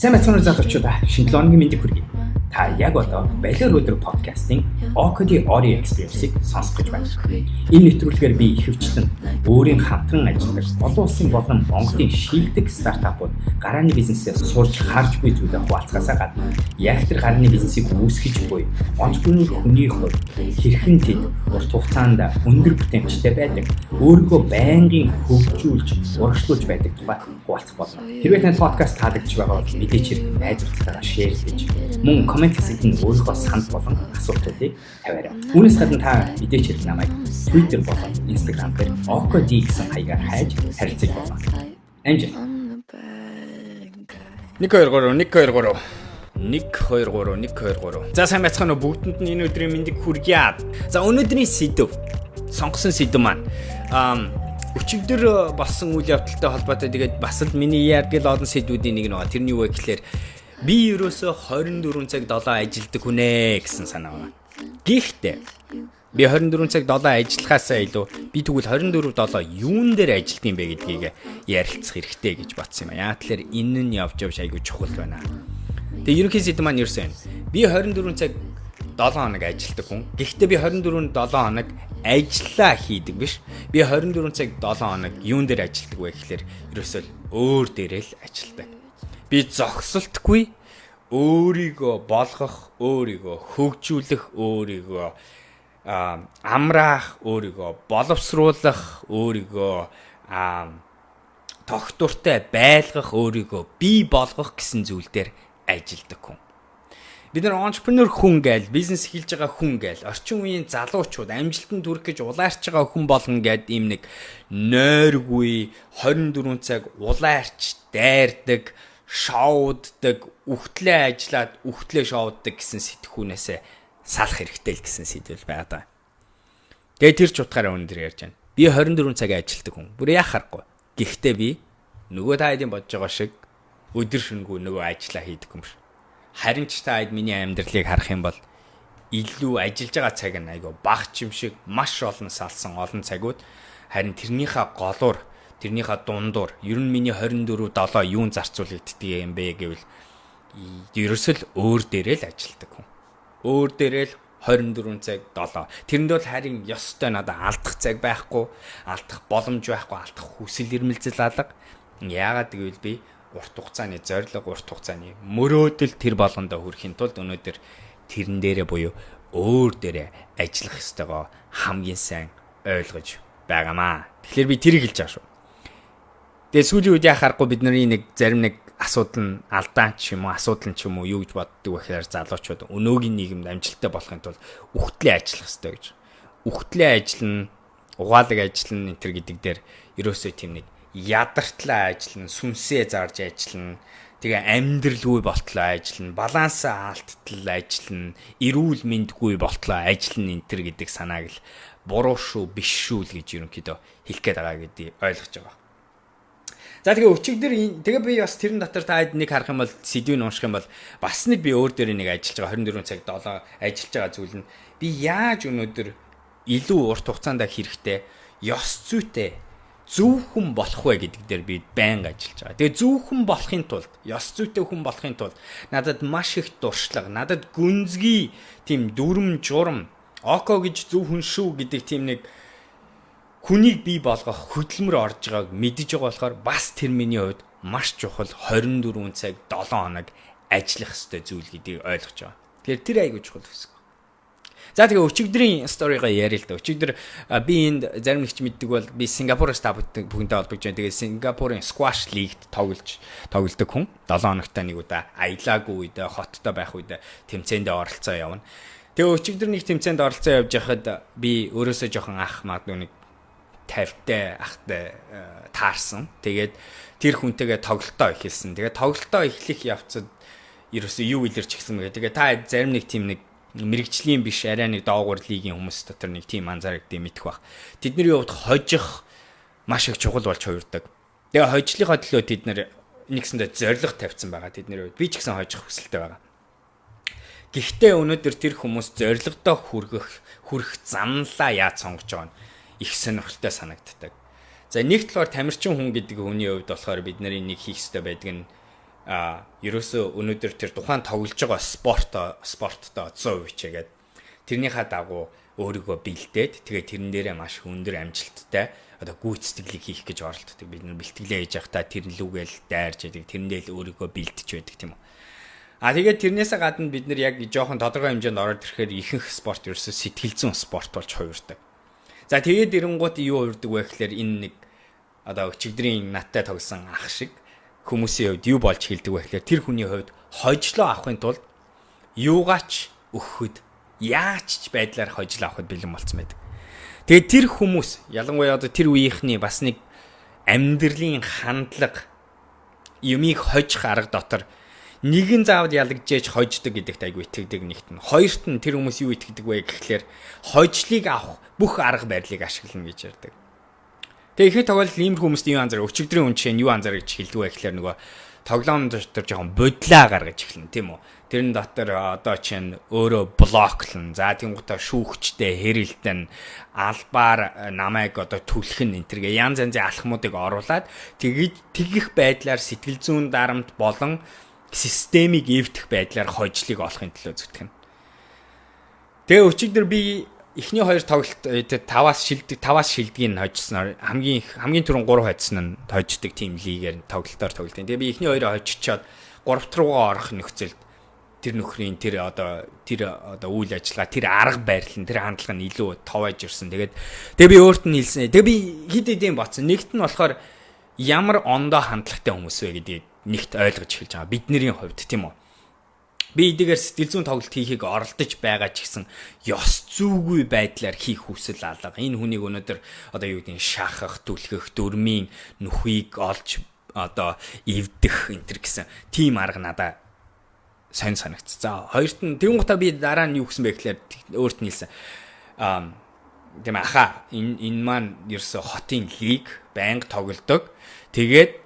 Сайн мэцхан залуучуудаа шинэ 7 өдрийн мэндийг хүргэе. Та яг одоо Балиар өдөр подкастын Ocodi Audio Experience-ийг сонсох гэж байна. Энэ нэвтрүүлгээр би ихэвчлэн өөрийн хамтран ажилладаг олон улсын болон Монголын шилдэг стартапууд гарааны бизнесээс сурч харж буй зүйлээ хуваалцахаасаа гадна яг тэр гарааны бизнесийг үүсгэж буй онц бүрийн хүний хувьд хэрхэн тэд урт хугацаанд өндөр бүтэмжтэй байдаг, өөрийгөө байнгын хөгжүүлж, урагшлуулж байдаг тухай хуваалцах болно. Хэрвээ танд подкаст таалагдж байгаа бол мэдээч хэрэг найзуудтайгаа шеэр хийж мөн комент хэсэгт өөрийнхөө санал болон асуултуудыг тавиарай. Үүнээс гадна та мэдээч хэрэг намайг Twitter болон Instagram дээр Ocodi гэсэн хаягаар хайж харилцаж болно. Амжилт. 1-2-3. За сайн байцгаана уу, бүгдэнд нь энэ өдрийн мэндийг хүргье. За өнөөдрийн сэдв, сонгосон сэдв маань өчигдөр болсон үйл явдалтай холбоотой тэгээд бас л миний ярдгал олон сэдвүүдийн нэг нэг. Тэрний юу вэ гэхээр би ерөөсө 24 цаг 7 ажилдаг хүнээ гэсэн санаа байна. Гэхдээ би 24 цаг 7 ажиллахаасаа илүү би тэгвэл 24/7 юун дээр ажилт юм бэ гэдгийг ярилцах хэрэгтэй гэж бодсон юм аа. Тэгэхээр энэ нь явж айгүй чухал байна. Тэгээ ерөнхий сэдв маань ерөөсөө би 24 цаг 7 хоног ажилдаг хүн. Гэхдээ би 24/7 хоног ажиллаа хийдэг биш. Би 24 цаг 7 хоног юун дээр ажилдаг вэ гэхээр ерөөсөө өөр дээрээ л ажилдаг. Би зогсолтгүй өөрийгөө болгох, өөрийгөө хөгжүүлэх, өөрийгөө амраах, өөрийгөө боловсруулах, өөрийгөө тогтвортой байлгах, өөрийгөө бий болгох гэсэн зүйл дээр ажилдаг хүн. Бид нар entrepreneur хүн гээл, бизнес эхэлж байгаа хүн гээл, орчин үеийн залуучууд амжилтанд хүрэх гэж улаарч байгаа хүн болгон гээд ийм нэг нойргүй 24 цаг улаарч дайрдаг, шоуддаг, үхтлээ ажиллаад үхтлээ шоуддаг гэсэн сэтгхүүнээсээ салах хэрэгтэй л гэсэн сэдвэл байгаа. Тэгээд тэр ч утгаараа өндөр ярьж байна. Би 24 цаг ажилладаг хүн. Бүр яхахгүй. Гэхдээ би нөгөө та хэдийн бодож байгаа шиг өдөр шөнөгүй нөгөө ажиллаа хийдэг юм биш. Харин ч та хэд миний амьдралыг харах юм бол илүү ажиллаж байгаа цаг нь айгаа багч юм шиг маш олон салсан олон цагууд, харин тэрнийхээ голоор, тэрнийхээ дундуур ер нь миний 24/7 юун зарцуулагддаг юм бэ гэвэл ерөөсөл өөр дээрээ л ажилдаг хүн. Өөр дээрээ л 24 цаг 7. Тэрэнд бол харин ёстой надад алдах цаг байхгүй, алдах боломж байхгүй, алдах хүсэл эрмэлзэл алга. Яагаад гэвэл би урт хугацааны зорилго, урт хугацааны мөрөөдөл тэр болгондоо хүрэхин тулд өнөөдөр тэрэн дээрээ буюу өөр дээрээ ажиллах ёстойгоо хамгийн сайн ойлгож байгаамаа. Тэгэхээр би тэрийг хэлж байгаа шүү. Тэгээ сүүлийн үед яхахгүй бид нарын нэг зарим нэг асуудал нь алдаан ч юм уу, асуудал нь ч юм уу юу гэж боддог вэ гэхээр залуучууд өнөөгийн нийгэмд амжилттай болохын тулд үхтлээ ажиллах ёстой гэж. Үхтлээ ажиллана, угаалаг ажиллана энэ төр гэдэг дээр ерөөсөө тийм нэг ядартлаа ажиллана, сүнсээ зарж ажиллана, тэгээ амьдралгүй болтлоо ажиллана, балансаа алдтал ажиллана, эрүүл мэндгүй болтлоо ажиллана энэ төр гэдэг санааг л буруу шүү, биш шүү л гэж ерөнхийдөө хэлэх гээд байгаа гэдгийг ойлгож байгаа. За тэгээ өчигдөр тэгээ би бас тэрэн дотор та хэд нэг харах юм бол сэдвийг унших юм бол бас нэг би өөр дээр нэг ажиллаж байгаа 24 цаг 7 ажиллаж байгаа зүйл нь би яаж өнөөдөр илүү урт хугацаанд хэрэгтэй ёс зүйтэй зөв хүн болох вэ гэдэг дээр би байнга ажиллаж байгаа. Тэгээ зөв хүн болохын тулд, ёс зүйтэй хүн болохын тулд надад маш их дуршлаг, надад гүнзгий тийм дүрм журам, око гэж зөв хүн шүү гэдэг тийм нэг хүнийг бий болгох хөдөлмөр орж байгааг мэдэж байгаа болохоор бас тэр миний хувьд маш чухал 24 цаг 7 хоног ажиллах ёстой зүйл гэдгийг ойлгож байгаа. Тэгэхээр тэр айгүй чухал хэсэг. За тэгээ өчигдрийн сторигоо яриа л да. Өчигдөр би энд зарим нэгч мэддэг бол би Сингапуроос та бүгдээ холбогдож байна. Тэгээ Сингапурын squash league-д тоглодог хүн. 7 хоногтой нэг удаа аялаагүй үедээ хоттой байх үедээ тэмцээндээ оролцоо явна. Тэгээ өчигдөр нэг тэмцээнд оролцоо явж байхад би өөрөөсөө жоохон ах магадгүй нэг 50-тай ахтай таарсан. Тэгээд тэр хүнтэйгээ тоглолтоо эхэлсэн. Тэгээд тоглолтоо эхлэх явцад ерөөсөө юу илэрч гисэн мэ. Тэгээд та зарим нэг тийм нэг мэрэгжлийн биш арай нэг доогуур лигийн хүмүүс дотор нэг тийм анзаарагдсан мэдэх бах. Тэдний хувьд хожих маш их чухал болж хувирдаг. Тэгээ хожлынхаа төлөө тэд нар нэгсэндээ зориг тавьсан байгаа тэдний хувьд. Би ч гэсэн хожих хүсэлтэй байгаа. Гэхдээ өнөөдөр тэр хүмүүс зоригтой хүрэх замлаа яаж сонгож байгаа нь их сонирхолтой санагддаг. За нэг талаар тамирчин хүн гэдэг хүний хувьд болохоор бид нарын нэг хийх ёстой байдаг нь ерөөсөө өнөөдөр тэр тухайн тоглож байгаа спортоо 100% хичээгээд тэрнийхээ дагуу өөрийгөө бэлдээд тэгээд тэрэн дээрээ маш өндөр амжилттай одоо гүйцэтгэлийг хийх гэж оролддог. Бид нар бэлтгэлээ хийж явахдаа тэрнлүүгээл дайрч яадаг, тэрэндээ л өөрийгөө бэлдэж байдаг тийм үү. Тэгээд тэрнээсээ гадна бид нар яг жоохон тодорхой хэмжээнд ороод ирэхээр ихэнх спорт ерөөсөө сэтгэл зүйн спорт болж хувирдаг. За тэгээд эренгуут юу хувирдаг вэ гэхээр энэ нэг одоо өчигдрийн надтай тоглосон ах шиг хүмүүсийн хувьд юу болж хэлдэг вэ гэхээр тэр хүний хувьд хожлоо авахын тулд юугаач өгөхөд яаж ч байдлаар хожлоо авахд бэлэн болцсон байдаг. Тэгээд тэр хүмүүс ялангуяа одоо тэр үеийнхний бас нэг амьдралын хандлага юмыг хожих арга дотор нэгэн заавал ялагдж хождог гэдэгт айгүй итгэдэг нэгт нь. Хоёрт нь тэр хүмүүс юу итгэдэг вэ гэхлээр хожлыг авах бүх арга барилыг ашиглана гэж ярьдаг. Тэгээ ихэд тоглол ийм хүмүүст юу анзаарах өчигдрийн үн чинь юу анзаарах гэж хэлдэг вэ гэхлээр нөгөө тоглоом дотор жоохон бодлоо гаргаж эхэлнэ тийм үү. Тэрэн дотор одоо чинь өөрөө блоклон. За тэнгуутаа шүүгчтэй хэрэлтэн албаар намайг одоо түлхэн энэ төргээ янз янзын алхмуудыг оруулад тэгэх байдлаар сэтгэл зүйн дарамт болон системийг эвдэх байдлаар хожлыг олохын төлөө зүтгэн. Тэгээ өчигдөр би эхний хоёр тоглолт 5-аас шилдгийг нь хожсон. Хамгийн түрүүн 3 хожсон нь хождог тим лигээр тоглолтоор тоглолтын. Тэгээ би эхний хоёроо хожчиход 3-т руугаа орох нөхцөлд тэр нөхрийн тэр үйл ажиллагаа, тэр арга барил, тэр хандлага нь илүү товоож ирсэн. Тэгээ би өөрт нь хэлсэн. Тэгээ би хэд хэдийн боцсон. Нэгт нь болохоор ямар ондоо хандлагатай хүмүүс вэ гэдгийг нэгт ойлгож эхэлж байгаа. Бидний хувьд тийм үү. Би эдгээр сэтгэл зүйн тоглолт хийхийг оролдож байгаа ч гэсэн ёс зүйгүй байдлаар хийх хүсэл алга. Энэ хүнийг өнөөдөр одоо юу гэдэг нь шахах, түлхэх, дөрмийн нүхийг олж одоо эвдэх энтер гэсэн тим арга надаа сайн санагц. За хоёрт нь тэнгуутаа би дараа нь юу гэсэн бэ гэхээр өөрт нь хэлсэн. Тийм аха энэ маань ерөөсө хотын лиг байнга тоглодог. Тэгээд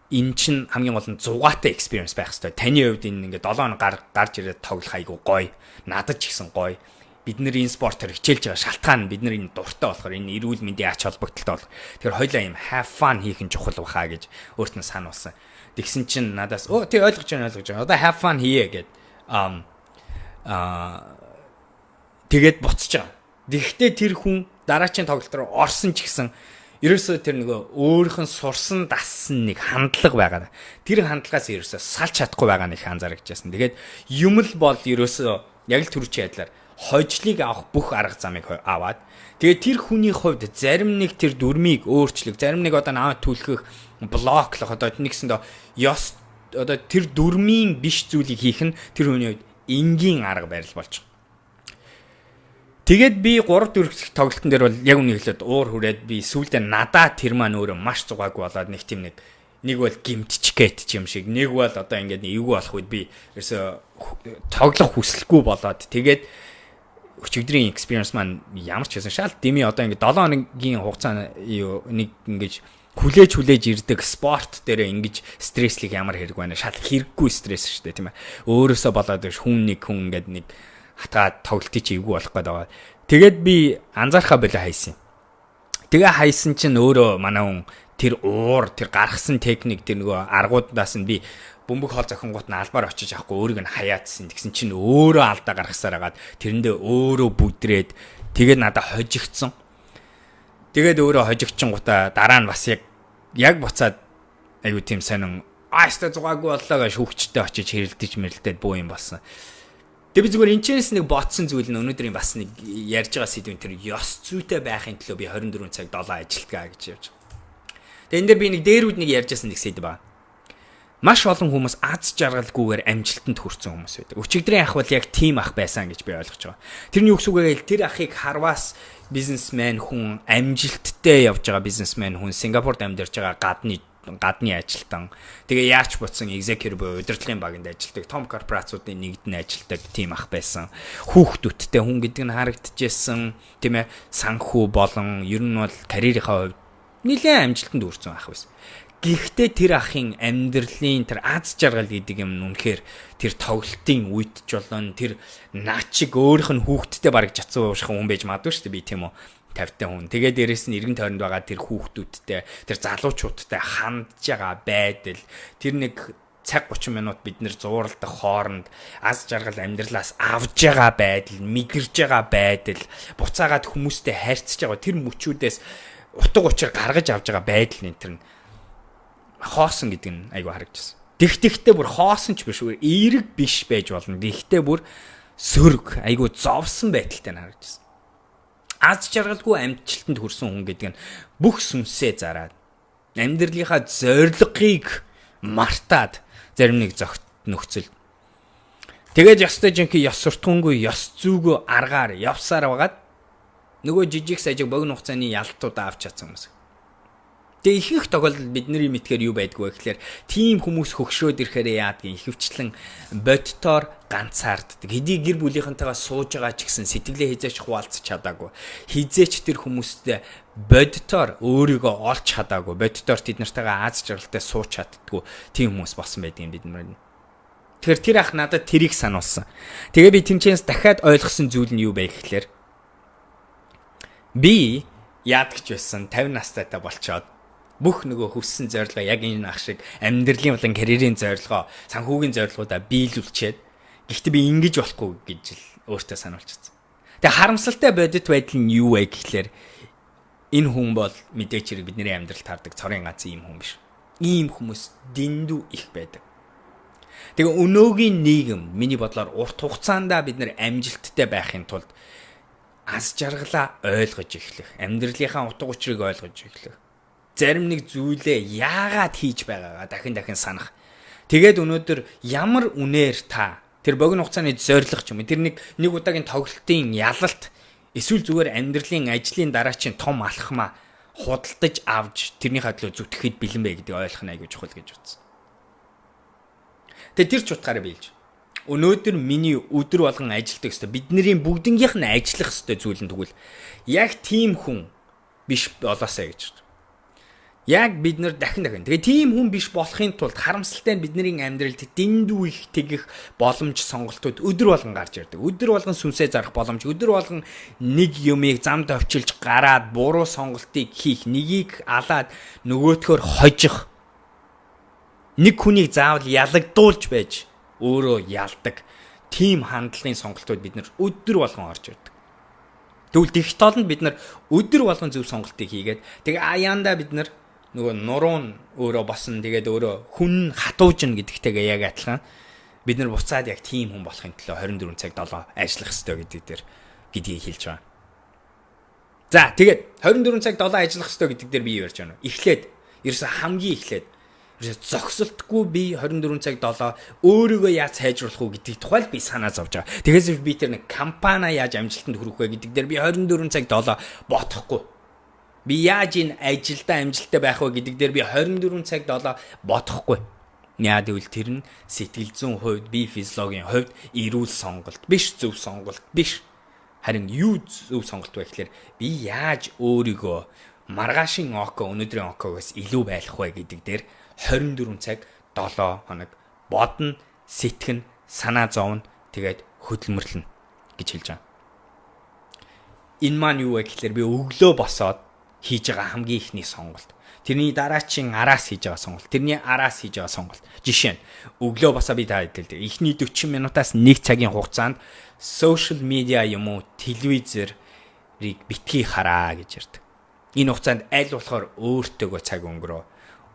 энэ чинь хамгийн гол нь зугаатай experience байх хэрэгтэй. Таны хувьд энэ ингээд 7 хоног гарч ирээд тоглох айгу гоё. Надад ч гэсэн гоё. Бид нэр энэ спортоор хичээлж байгаа шалтгаан нь бид нар энэ дуртай болохоор энэ эрүүл мэндийн ач холбогдолтой болох. Тэгэхээр хоёлаа юм have fun хийх нь чухал баха гэж өөрт нь сануулсан. Тэгсэн чинь надаас тий ойлгож байна. Одоо have fun хийе гэд тэгээд буцаж байгаа. Тэгэхдээ тэр хүн дараачийн тоглолт руу орсон ч гэсэн ерөөсөө тэр нөгөө өөрийнх нь сурсан дассан нэг хандлага байгаа. Тэр хандлагаас ерөөсөө салж чадахгүй байгаа нэг анзаарчихсан. Тэгээд юм л бол ерөөсөө яг л төрөчийн байдлаар хожлыг авах бүх арга замыг аваад тэгээд тэр хүний хувьд зарим нэг тэр дүрмийг өөрчлөх, зарим нэг одоо наваа түлхэх, блоклох одоо нэгсэндээ ёс одоо тэр дүрмийн биш зүйлийг хийх нь тэр хүний хувьд энгийн арга барил болж байгаа. Тэгээд би 3-4 тоглолтын дээр бол яг үнийг хэлээд уур хүрээд би сүүлдээ надаа тэр маань өөрөө маш зугаагүй болоод нэг тийм нэг бол гимтчгээд ч юм шиг нэг бол одоо ингээд эвгүй болох үед би ерөөсө тоглох хүсэлгүй болоод тэгээд өчигдрийн experience маань ямар ч байсан шал дими одоо ингээд 7 хоногийн хугацаа нэг ингэж хүлээж ирдэг спорт дээр ингэж стресслийг ямар хэрэг байна шал хэрэггүй стресс шүү дээ тийм ээ өөрөөсөө болоод хүн ингээд нэг хатаад тоглолтыг чи эвгүй болох гээд байгаа. Тэгээд би анзаархаа болоо хайсан. Тэгээ хайсан чинь өөрөө манай хүн тэр тэр гаргасан техник тэр нөгөө аргуудаас нь би бөмбөг хоол зохингууд нь албаар очиж авахгүй өөрийг нь хаяадсан. Тэгсэн чинь өөрөө алдаа гаргасаар агаад тэрэндээ өөрөө бүдрээд тэгээд надад хожигдсон. Тэгээд өөрөө хожигдчихгуудаа дараа нь бас яг буцаад аюу тийм сонин ааштай зугаагүй боллоо гэж хүүхчтэй очиж хэрэлдэж мэрэлдээд буу юм болсон. Тэгээ би зүгээр энэчнээс нэг ботсон зүйл нь өнөөдрийн бас нэг ярьж байгаа сэдвэн тэр ёс зүйтэй байхын төлөө би 24 цаг 7 ажилтгаа гэж явж байгаа. Тэгээ энэ дээр би нэг дээрүүд нэг ярьжсэн нэг сэдв байна. Маш олон хүмүүс аз жаргалгүйгээр амжилтанд хүрсэн хүмүүс байдаг. Өчигдрийн ах бол яг тийм ах байсан гэж би ойлгож байгаа. Тэрний үгс үгээр тэр ахыг харвас бизнесмен хүн амжилттай явж байгаа бизнесмен хүн Сингапурт амьдарч байгаа гадны ажилтан тэгээ яач буцсан executive буюу удирдлагын багт ажилладаг том корпорациудын нэгд нь ажилладаг тийм ах байсан хүүхдүүдтэй хүн гэдэг нь харагдчихсэн тийм ээ санхүү болон ер нь бол карьерийнхаа хувьд нэлээд амжилтанд хүрсэн ах байсан. Гэхдээ тэр ахын амьдралын тэр аз жаргал гэдэг юм үнэхээр тэр тоглолтын үед ч болон тэр наачиг өөрийнх нь хүүхдтэй бараг жацсан уушхан хүн байж магадгүй шүү дээ би тийм үү. 50 хүн. Тэгээд дээрэс нь эргэн тойронд байгаа тэр хүүхдүүдтэй, тэр залуучуудтай хандж байгаа байдал, тэр нэг цаг 30 минут бид нэр зууралдах хооронд аз жаргал амьдралаас авж байгаа байдал, мэдэрж байгаа байдал, буцаагаад хүмүүстэй харьцаж байгаа тэр мөчүүдээс утга учир гаргаж авж байгаа байдал энэ тэр хоосон гэдэг нь айгүй харагдчихсан. Тэгтээ бүр хоосон ч биш, эерэг биш байж болно. Тэгтээ бүр сөрөг, айгүй зовсон байдалтай харагдчихсан. Аз жаргалгүй амжилтанд хүрсэн хүн гэдэг нь бүх сүнсээ зараад амьдралынхаа зорилгыг мартаад зарим нэг зогт нөхцөл. Тэгээд ёстой жинхэнэ ёс суртахуунгүй, ёс зүйгүй аргаар явсаар байгаад нөгөө жижиг сажиг богино хугацааны ялтууд авч чадсан хүмүүс. Тэгээ ихэнх тохиолдолд бидний мэдхээр юу байдгүй вэ гэхээр тийм хүмүүс хөгшрөөд ирэхээр яадгийн ихэвчлэн бодтоор ганцаарддаг. Хэдий гэр бүлийнхэнтэйгээ сууж байгаа ч гэсэн сэтгэлээ хизээч хуваалцах чадаагүй. Хизээч тэр хүмүүстэй бодтоор өөрийгөө олж чадаагүй. Бодтоор тэд нартайгаа аз жаргалтай сууж чаддгүй тийм хүмүүс болсон байдаг юм бид нар. Тэгэхээр тэр ах надад тэрийг сануулсан. Тэгээ би тэнцэнс дахиад ойлгосон зүйл нь юу бэ гэхээр би яадагч байсан 50 настайтай болчоод бүх нөгөө хүссэн зорилгоо яг энэ ах шиг амьдралын болон карьерийн зорилгоо, санхүүгийн зорилгоудаа биелүүлчихэд гэхдээ би ингэж болохгүй гэж л өөртөө сануулчихсан. Тэгээ харамсалтай бодит байдал нь юу вэ гэхлээр энэ хүн бол мэдээч хэрэг бидний амьдралд таардаг цорын ганц ийм хүн биш. Ийм хүмүүс дэндүү их байдаг. Тэгээ өнөөгийн нийгэм миний бодлоор урт хугацаанд бид нэр амжилттай байхын тулд аз жаргалаа ойлгож эхлэх, амьдралынхаа утга учирыг ойлгож эхлэх. Зарим нэг зүйлээ яагаад хийж байгаагаа дахин санах. Тэгээд өнөөдөр ямар үнээр та тэр богино хугацааны зорилго ч юм уу тэр нэг удаагийн тоглолтын ялалт эсвэл зүгээр амьдралын ажлын дараа чинь том алхмаа худалдаж авч тэрний хадлуу зүтгэхэд бэлэн бай гэдэг ойлгох нь аягүй чухал гэж утсан. Тэгээд тэр ч утгаараа биелж. Өнөөдөр миний өдөр болгон ажилладаг хэвээр бидний бүгднгийнх нь ажиллах хэвээр зүйл нь тэгвэл яг тийм хүн биш болоосаа гэж. Яг бид нар дахин. Тэгээ тийм хүн биш болохын тулд харамсалтай нь бидний амьдралд дэндүү их тэгэх боломж сонголтууд өдөр болгон гарч ирдэг. Өдөр болгон сүнсээ зарах боломж, өдөр болгон нэг юмыг замд авчилж гараад буруу сонголтыг хийх, нэгийг алаад нөгөөдхөөр хожих. Нэг хүнийг заавал ялагдуулж байж өөрөө ялдаг. Тийм хандлагын сонголтууд бид нар өдөр болгон орж ирдэг. Тэгвэл дэх тоолнд бид нар өдөр болгон зөв сонголтыг хийгээд тэгээ аяанда бид нар нөгөө нуруу өөрөө босно тэгээд өөрөө хүн хатуужна гэдэгтэйгээ яг адилхан бид нар буцаад яг тийм хүн болохын төлөө 24 цаг 7 ажиллах ёстой гэдгийг хэлж байгаа. За тэгээд 24 цаг 7 ажиллах ёстой гэдэг дээр би юу ярьж байна вэ? Эхлээд ерөөсө хамгийн эхлээд зогсолтгүй би 24 цаг 7 өөрийгөө яаж сайжруулах уу гэдэг тухайл би санаа зовж байгаа. Тэгээс би тэр нэг компани яаж амжилтанд хүрэх вэ гэдэг дээр би 24 цаг 7 бодохгүй. Би яаж энэ ажилдаа амжилттай байх вэ гэдэг дээр би 24 цаг 7 бодохгүй. Яа гэвэл тэр нь сэтгэл зүйн хувьд, бие физиологийн хувьд эрүүл сонголт биш, зөв сонголт биш. Харин юу зөв сонголт вэ гэхээр би яаж өөрийгөө маргаашийн око өнөөдрийн окогоос илүү байлгах вэ гэдэг дээр 24 цаг 7 хоног бодно, сэтгэн, санаа зовно, тэгээд хөдөлмөрлөнө гэж хэлж байгаа. Энэ маань юу вэ гэхээр би өглөө босоод хийж байгаа хамгийн ихний сонголт. Тэрний дараачийн араас хийж байгаа сонголт. Тэрний араас хийж байгаа сонголт. Жишээ нь өглөө босоо би та хэлдэг. Эхний 40 минутаас 1 цагийн хугацаанд social media юм уу, телевизэрийг битгий хараа гэж ярьдаг. Энэ хугацаанд аль болохоор өөртөөгөө цаг өнгөрөө.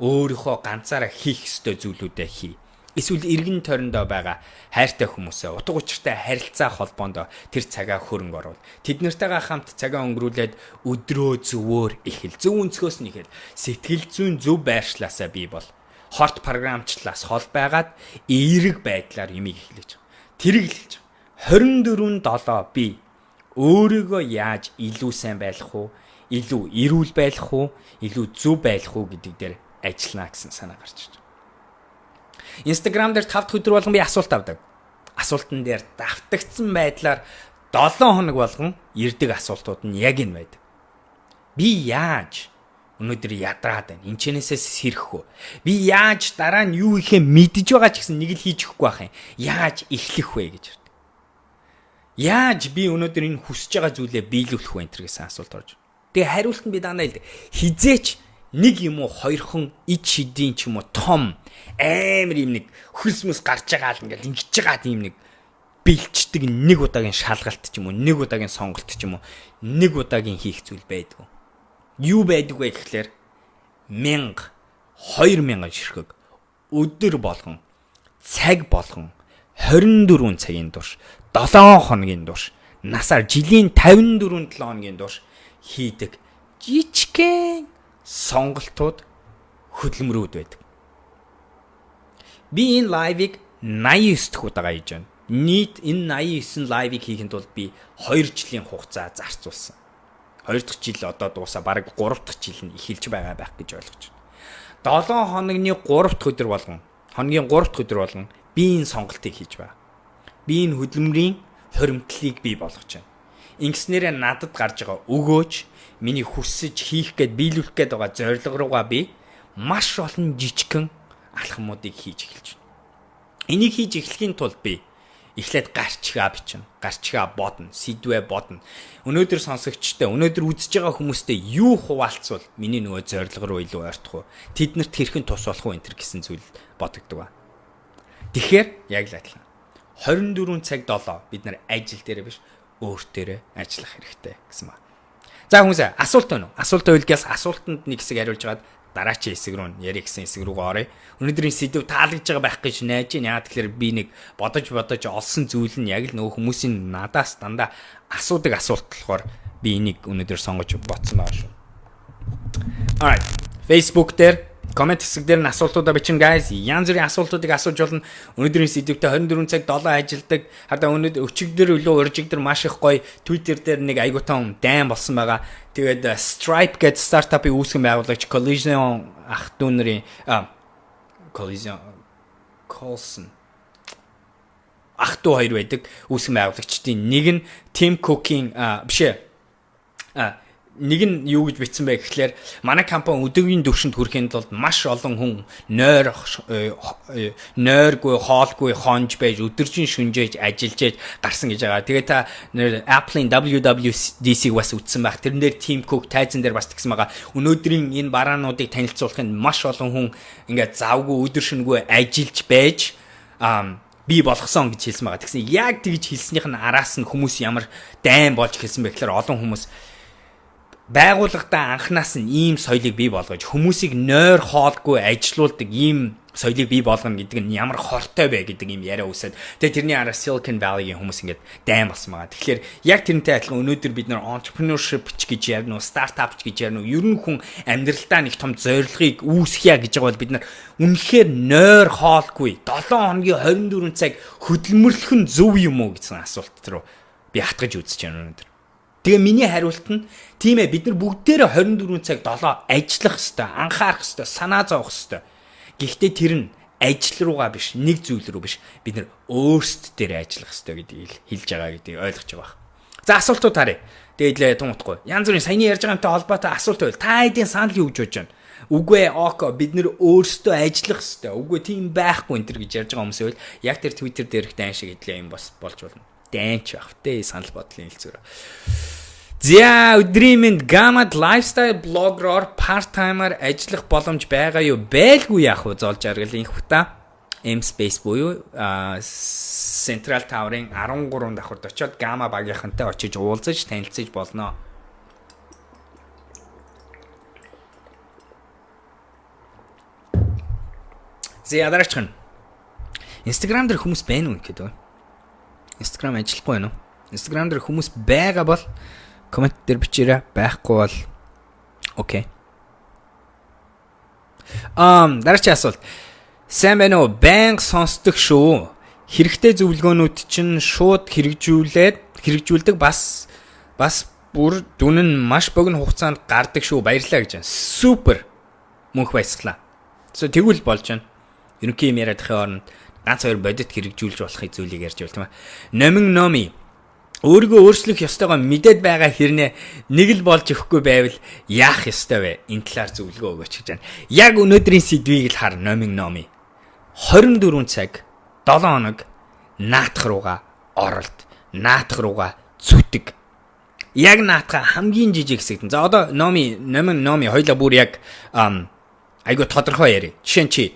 Өөрийнхөө ганцаараа хийх ёстой зүйлүүдээ хий. Эсвэл эргэн тойрондоо байгаа хайртай хүмүүсээ утга учиртай харилцаа холбоонд тэр цагаа хөрөнгө оруул. Тэд нартайгаа хамт цагаа өнгөрүүлээд өдрөө зөвөр ихэл. Зөв өнцгөөс нь ихэл. Сэтгэл зүйн зөв байршлаасаа бий бол. Хорт програмчлалаас хол байгаад эерэг байдлаар юмыг эхлэж. Тэрийг л хэлж. 24/7 би өөрийгөө яаж илүү сайн байлгах уу, илүү эрүүл байлгах уу, илүү зөв байлгах уу гэдэг дээр ажиллана гэсэн санаа гарч ирж. Instagram дээр 5 дахь өдөр болгон би асуулт авдаг. Асуултан дээр давтагдсан байдлаар 7 хоног болгон ирдэг асуултууд нь яг энэ байдаг. Би яаж өнөөдөр ядраад байна? Энчнээсээс сэрэх үү? Би яаж дараа нь юу ихэ мэдж байгаа ч гэсэн нэг л хийж өгөхгүй байх юм. Яаж эхлэх вэ гэж байна. Яаж би өнөөдөр энэ хүсэж байгаа зүйлээ биелүүлэх вэ гэсэн асуулт орж. Тэгээ хариулт нь би дандаа хэлдэг. Хизээч нэг юм уу хоёрхон ид шидийн ч юм уу том амар юм нэг хөлсмөс гарч байгаа л ингээл ингэж байгаа тийм нэг бэлчдэг нэг удаагийн шалгалт ч юм уу, нэг удаагийн сонголт ч юм уу, нэг удаагийн хийх зүйл байдгүй. Юу байдаг вэ гэхлээр 1000 2000 ширхэг өдөр болгон цаг болгон 24 цагийн турш 7 хоногийн турш насаар жилийн 54 7 хоногийн турш хийдэг жижигхэн сонголтууд хөдөлмөрүүд байдаг. Би энэ лайвыг 89 дахь удаага хийж байна. Нийт энэ 89 лайвыг хийхэд бол би 2 жилийн хугацаа зарцуулсан. 2 дахь жил одоо дуусаа бараг 3 дахь жил нь эхэлж байгаа байх гэж ойлгож байна. 7 хоногны 3 дахь өдөр болгон, хоногийн 3 дахь өдөр болгон би энэ сонголтыг хийж байгаа. Би энэ хөдөлмөрийн хуримтлалыг бий болгож байна. Ингэснээрээ надад гарч байгаа өгөөж миний хүсэж хийх гээд биелүүлэх гээд байгаа зорилго руугаа би маш олон жижигхэн алхмуудыг хийж эхэлж байна. Энийг хийж эхлэхийн тулд би эхлээд гарчгаа бичнэ. Гарчгаа бодно, сэдвээ бодно. Өнөөдөр сонсогчтой, өнөөдөр үзэж байгаа хүмүүстэй юу хуваалцвал миний нөгөө зорилго руу илүү ойртох вэ? Тэднэрт хэрхэн тус болох вэ энэ гэсэн зүйл бодогддог ба. Тэгэхээр яг л адилхан. 24 цаг 7 бид нар ажил дээр биш өөртөө ажиллах хэрэгтэй гэсэн ба. За хүмүүсээ асуулт байна уу? Асуулт байвал асуултанд нэг хэсэг хариулж агаад дараачийн хэсэг рүү ярих гэсэн хэсэг рүүгээ оръё. Өнөөдрийн сэдв таалагдж байгаа байх гэж найж байна. Яа тэгэхээр би нэг бодож олсон зүйл нь яг л нөгөө хүмүүсийн надаас дандаа асуудаг асуулт болохоор би энийг өнөөдөр сонгож бодсон байгаа шүү. Alright. Facebook дээр коммент хэсэг дээр нь асуултуудаа бичнэ guys. Янз бүрийн асуултуудыг асууж болно. Өнөөдрийн сэдвтэ 24 цаг 7 ажилдаг. Хадаа өнөөдөр өчигдөр өлөө уржигдөр маш их гоё Twitter дээр нэг айгуутан дайм болсон байгаа. Тэгээд Stripe гэдэг стартапыг үүсгэн байгуулагч Collision ах дүү нарын Collision Colson ах дүү хоёр байдаг. Үүсгэн байгуулагчдын нэг нь Tim Cook-ийн нэг нь юу гэж бичсэн бэ гэхлээр манай компани өдөөгийн төвшөнд хүрэхэд бол маш олон хүн нойргүй хоолгүй хонж байж өдөржин шүнжээж ажиллаж гарсан гэж байгаа. Тэгээ та Apple-ийн WWDC-г бас үтсэн байх. Тэрэн дээр Tim Cook тайзан дээр бас тэгсэн байгаа. Өнөөдрийн энэ бараануудыг танилцуулахын маш олон хүн ингээд завгүй өдөр шөнөгүй ажиллаж байж би болгосон гэж хэлсэн байгаа. Тэгсэн яг тэгж хэлснийх нь араас нь хүмүүс ямар дайм болж хэлсэн бэ гэхлээр олон хүмүүс байгууллагатаа анханаас нь ийм соёлыг бий болгож хүмүүсийг нойр хоолгүй ажилуулдаг ийм соёлыг бий болгоно гэдэг нь ямар хортой бэ гэдэг ийм яриа үсээд тэгээ тэрний араас Silicon Valley-ийн хүмүүс ингээд дайм болсон байгаа. Тэгэхээр яг тэрнтэй адилхан өнөөдөр бид нар entrepreneurship ч гэж ярина уу, startup ч гэж ярина уу, ер нь хүн амьдралдаа нэг том зорилгыг үүсгийа гэж байгаа бол бид нар үнэхээр нойр хоолгүй 7 хоногийн 24 цаг хөдөлмөрлөх нь зөв юм уу гэсэн асуулт руу би хатгаж үзэж байна өнөөдөр. Тэгээ миний хариулт нь тийм ээ бид нар бүгдээрээ 24 цаг 7 ажиллах ёстой, анхаарах ёстой, санаа зовох ёстой. Гэхдээ тэр нь ажил руугаа биш, нэг зүйл рүү биш. Бид нар өөрсд дээр ажиллах ёстой гэдгийг хэлж байгаа гэдгийг ойлгож байгаа. За асуултууд харъя. Тэгээд л тунутгүй. Янз бүрийн саяны ярьж байгаатай холбоотой асуулт байл. Та хэдийн санал юу гэж бодож байна? Үгүй ээ, око бид нар өөрсдөө ажиллах ёстой. Үгүй тийм байхгүй энэ төр гэж ярьж байгаа хүмүүс байл. Яг тэр Twitter дээрх дайн шиг идлээ юм болж болно. Дайнч байх тэ санал бодлын хэлцүүр. За өдрийн мэнд Gamad lifestyle blogger part-timer ажиллах боломж байгаа юу? Байлгүй яах вэ? Золж аргалын хута M space буюу Central Tower-ын 13 давхурд очиод Gamma багийнхантай очиж уулзаж танилцаж болно. Зэ ядарч гэн. Instagram дээр хүмүүс байна уу гэдэг вэ? Instagram ажиллахгүй байна уу? Instagram дээр хүмүүс байгаа бол коммент дээр бичээрэй. Байхгүй бол окей. Дараагийн асуулт. Сайн байна уу? Банк сонсдог шүү. Хэрэгтэй зөвлөгөөнүүд чинь шууд хэрэгжүүлдэг бас бүр дүн нь маш богино хугацаанд гардаг шүү. Баярлалаа гэж байна. Супер. Мөнх баясгалаа. Тэгвэл болж байна. Ерөнхий юм яриад ахын оронд ганц хоёр бодит хэрэгжүүлж болохыг зүйлийг ярьж байна тийм ээ. Номин номи өөрийгөө өөрчлөх ёстойгоо мэдээд байгаа хэрнээ нэг л болж өгөхгүй байвал яах ёстой вэ? Энэ талаар зөвлөгөө өгөөч гэж байна. Яг өнөөдрийн сэдвийг л хар номин номи. 24 цаг 7 хоног наадах руугаа оролт, наадах руугаа зүтг. Яг наатаха хамгийн жижиг хэсэгт. За одоо номи хоёлаа бүр яг айгу тодорхой яри. Жишээ нь чи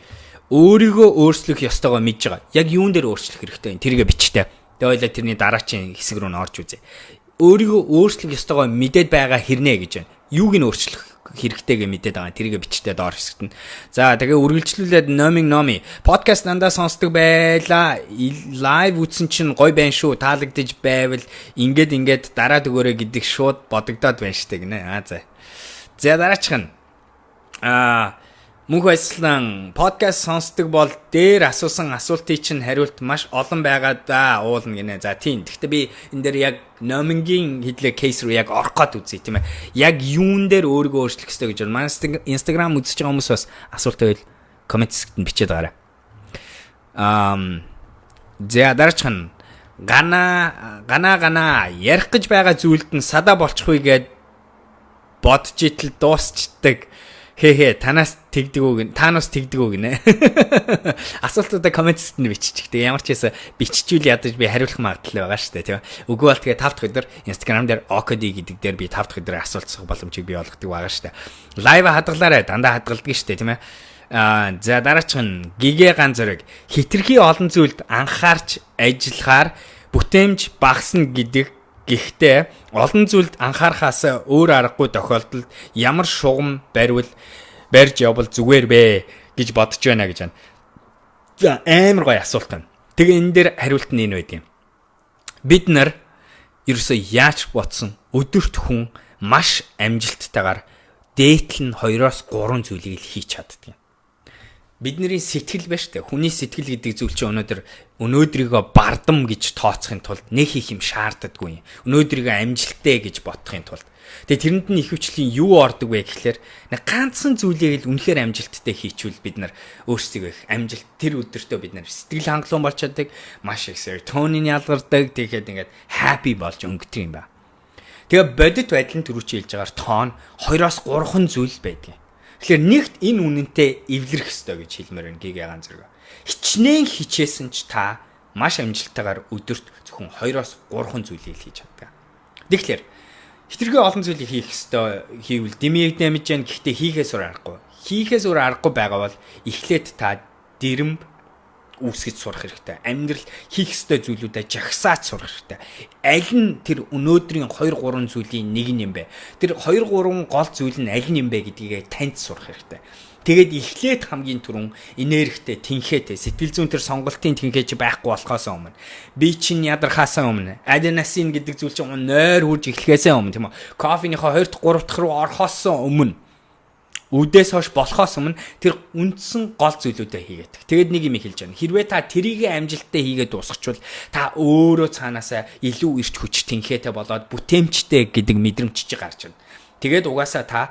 өөрийгөө өөрчлөх ёстойгоо мэдж байгаа. Яг юун дээр өөрчлөх хэрэгтэй вэ? Тэргээ бичтэй. Тэгээ хоёлаа тэрний дараачийн хэсэг рүү н орж үзье. Өөрийгөө өөрчлөх ёстойгоо мэдээд байгаа хэрнээ гэж байна. Юуг нь өөрчлөх хэрэгтэйгээ мэдээд байгаа. Тэргээ бичтэй доор хэсэгт нь. За тэгээ үргэлжлүүлээд номи подкаст дандаа сонсдог байлаа. Лайв үзсэн чинь гой байна шүү. Таалагдж байвал ингээд дараад өгөөрэй гэдэг шууд бодогдоод байна штэ гинэ. За. За дараачих нь мөнх баяслан подкаст сонсдог бол дээр асуусан асуултыг чинь хариулт маш олон байгаа да уулна гинэ. За тийм. Гэхдээ би энэ дээр яг номингийн хэдлээ кейс руу яг орох гээд үзье тийм ээ. Яг юун дээр өөрийгөө өөрчлөх ёстой гэж байна. Манай Instagram үзэж байгаа хүмүүс бас асуулт байвал коммент хэсэгт нь бичээд байгаарай. За дараачих нь гана ярих гэж байгаа зүйлд нь садаа болчихгүй гэд бодж итэл дуусчдаг. Танаас тэгдэг үү гинэ. Асуултуудаа комментсэд нь биччих. Тэгээ ямар ч хэсэ биччихвэл ядаж би хариулах магадлал байгаа шүү дээ, тийм. Үгүй бол тэгээ 5 дахь өдөр Instagram дээр OKD гэдэг дээр би 5 дахь өдөр асуулцах боломжийг бий болгодог байгаа шүү дээ. Лайв хадгалаарай, дандаа хадгалдаг шүү дээ, тийм ээ. За дараачих нь гигэ ганц зэрэг хитрхи олон зүйлд анхаарч ажиллахаар бүтээмж багасна гэдэг. Гэхдээ олон зүйлд анхаарахаас өөр аргагүй тохиолдолд ямар шугам барьж явбал зүгээр бэ гэж бодож байна гэж байна. За амар гоё асуулт байна. Тэгээ энэ дээр хариулт нь энэ байд юм. Бид нар ерөөсөө яаж бодсон өдөрт хүн маш амжилттайгаар дээтэл нь 2-3 зүйлийг л хийж чаддаг юм. Бидний сэтгэл байна штэ. Хүний сэтгэл гэдэг зүйл чинь өнөөдрийгөө бардам гэж тооцохын тулд нэг хийх юм шаарддаггүй юм. Өнөөдрийгөө амжилттай гэж бодохын тулд. Тэгээ тэрэнд нь ихэвчлэн юу ордог вэ гэхлээр нэг ганцхан зүйлийг л үнэхээр амжилттай хийчихвэл бид нар өөрсдөө их амжилт тэр өдөртөө бид нар сэтгэл хангалуун болж чаддаг, маш их серотонин ялгардаг, тэгэхэд ингээд happy болж өнгөдөг юм ба. Тэгээ бодит байдлын төрүүч хэлж байгаагаар тоон 2-3 зүйл байдаг. Тэгэхээр нэгт энэ үнэнтэй эвлэрэх ёстой гэж хэлмээр байна гигэ ганц зэрэг. Хичнээн хичээсэн ч та маш амжилттайгаар өдөрт зөвхөн 2-3 зүйлийг хийж чаддаг. Тэгэхээр хитрхи олон зүйлийг хийх ёстой хийвэл дэмийг дэмэж जैन гэхдээ хийхээс өөр аргагүй. Хийхээс өөр аргагүй байгаа бол эхлээд та дэрэмб үүсгэж сурах хэрэгтэй. Амьдрал хийх ёстой зүйлүүдэд жагсааж сурах хэрэгтэй. Аль нь тэр өнөөдрийн 2-3 зүйлийн нэг юм бэ? Тэр 2-3 гол зүйл нь аль нь юм бэ гэдгийг таньж сурах хэрэгтэй. Тэгээд эхлээд хамгийн түрүүн энергитэй, тэнхээтэй, сэтгэл зүйн тэр сонголтын тэнхээч байхгүй болохоос өмнө би чинь ядархаасаа өмнө аденасин гэдэг зүйл чинь нойр хурж эхлэхээс өмнө тийм үү? Кофеныхоо 2-3 дахь руу орохоос өмнө үдээс хойш болохоос өмнө тэр үндсэн гол зүйлүүдээ хийгээд. Тэгээд нэг юм хэлж байна. Хэрвээ та тэрийг амжилттай хийгээд дуусгачвал та өөрөө цаанаасаа илүү эрч хүч тэнхээтэй болоод бүтээмжтэй гэдэг мэдрэмж чи гарч ирнэ. Тэгээд угаасаа та